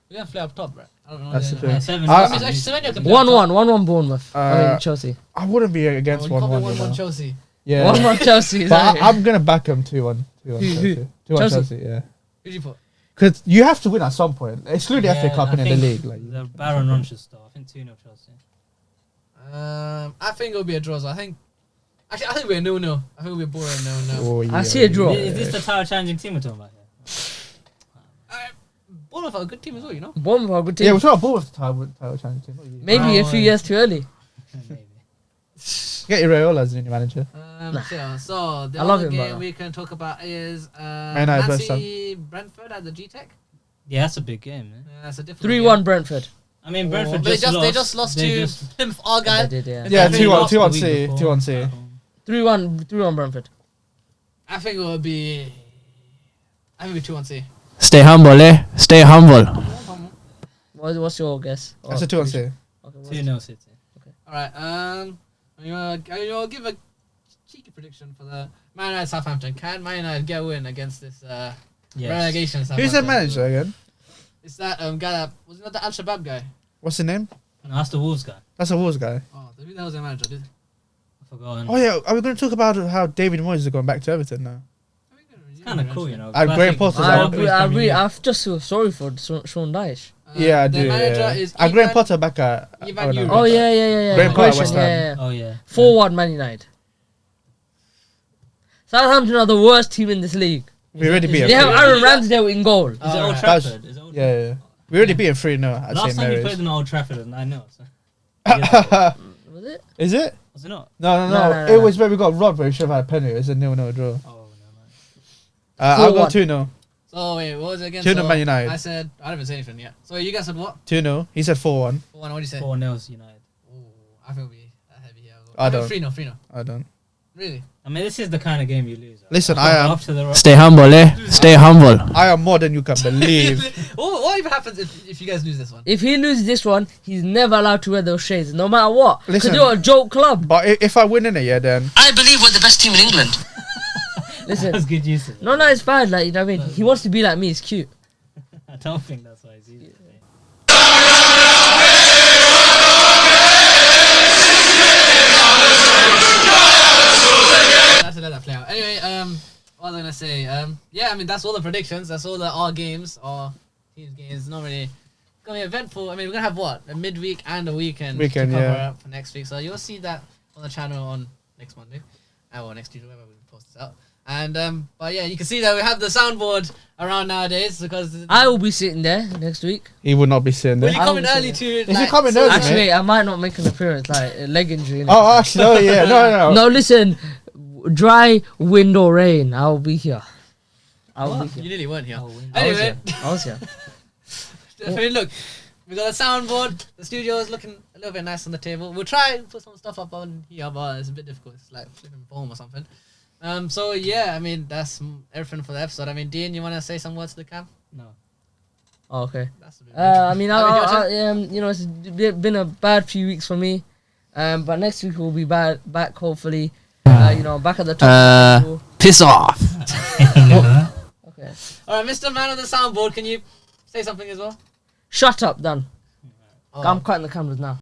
We're going to play up top, right? I don't know. That's the yeah. thing. 7 I- It's actually Semenyo can play up top. 1-1 Bournemouth. I mean Chelsea. I wouldn't be Oh, against you can't 1-1. be you 1-1 know. Chelsea. Yeah. 1-1 Chelsea. Is But that it? I'm going to back them 2-1. 2-1 Who? Chelsea. 2-1 Chelsea? Chelsea, yeah. Who'd you put? Because you have to win at some point. Exclude the FA Cup I and in the think league. Like, the Baron run should start. I think 2-0 Chelsea. I think it'll be a draw. So I think Actually, I think we're 0-0. I think we're boring 0-0. Oh, yeah. I see a draw. Is this the title challenging team we're talking about here? Bournemouth are a good team as well, you know. Bournemouth are a good team. Yeah, we're talking about title challenge team. not you. Maybe a few years too early. Maybe. Get Iraola as the new manager. So the I love other him, game brother. we can talk about is United versus Nancy Brentford at the G-Tech. Yeah, that's a big game, man. That's a different 3-1 game. Brentford. I mean, Brentford They just lost. they just lost They to just- Plymouth Argyle. They did, yeah. Yeah, they 2-1 lost the 2-1 week C. before 2-1 C. at home. 3-1 Brentford. I think it will be. I think it'll be 2-1 Stay humble, eh? Stay humble. What's your guess? That's a 2-1 C. Okay, what's- 2-0 City. All right. I'll give a cheeky prediction for the Man United Southampton. Can Man United get a win against this Yes. relegation? Who's Southampton? their manager again? It's that guy that was not the Al Shabab guy. What's the name? No, that's the Wolves guy. That's a Wolves guy. Oh, who the hell was their manager? I've forgotten. Oh yeah, are we going to talk about how David Moyes is going back to Everton now? It's kind of cool, you know. And but I Graham think Potter's it's out. not good Premier League. I just feel sorry for Sean Dyche. Yeah, I their do. manager Yeah. is And Graham Ivan- Potter back at. Ivan oh, no. Yuri. Oh yeah. Graham Potter, Croatian, West Ham. yeah. Oh, yeah. 4-1 Man United. Southampton are the worst team in this league. We already beat They have him. Aaron Ramsdale in goal. Is it Oh, Old right. Trafford? Is it Old Yeah, yeah. We already beat him 3-0 at Last St. time we Mary's. played in Old Trafford at 9-0. So. Was it? Is it? Was it not? No. No. It was where we got robbed, where we should have had a penalty. It was a 0-0 draw. Oh, no, man. I'll go 4-1. 2-0. So wait, what was it again? 2-0 So Man United. I said I didn't even say anything yet. So you guys said what? 2-0. He said 4-1. 4-1. What did you say? 4-0 United. Ooh, I think it'll be heavy here. I don't. 3-0. 3-0. I don't. Really? I mean, this is the kind of game you lose. Listen, I am. After the Stay humble, eh? Stay humble. I am more than you can believe. What even happens if you guys lose this one? If he loses this one, he's never allowed to wear those shades, no matter what. Because Listen. you're a joke club. But if I win in it, yeah, then I believe we're the best team in England. Listen. That's good use of it. No, it's fine. Like, you know what I mean? He wants to be like me. It's cute. I don't think that's why he's using it. Let that play out. Anyway, what was I gonna say? Yeah, I mean that's all the predictions. That's all our games, our teams' games. Not really gonna be eventful. I mean, we're gonna have what a midweek and a weekend to cover yeah. up for next week. So you'll see that on the channel on next Monday, or next Tuesday, whenever we post this out. And but yeah, you can see that we have the soundboard around nowadays because I will be sitting there next week. he would not be sitting will there. you I come will in say early that. to? If you come in early, Actually, mate. I might not make an appearance. Like a leg injury. innit? Oh, actually, oh yeah, no. No, listen. Dry, wind or rain, I'll be here. I'll be You here. nearly weren't here. Oh, win. Anyway, I was here. I mean, look, we got a soundboard. The studio is looking a little bit nice on the table. We'll try and put some stuff up on here, but it's a bit difficult. It's like flipping foam or something. So yeah, I mean that's everything for the episode. I mean, Dean, you want to say some words to the cam? No. Oh, okay. That's a bit I mean, your turn. you know, it's been a bad few weeks for me. But next week we'll be back hopefully. You know, back at the top. Piss off. Okay. All right, Mr. Man on the soundboard, can you say something as well? Shut up, Dan. Oh. I'm cutting the cameras now.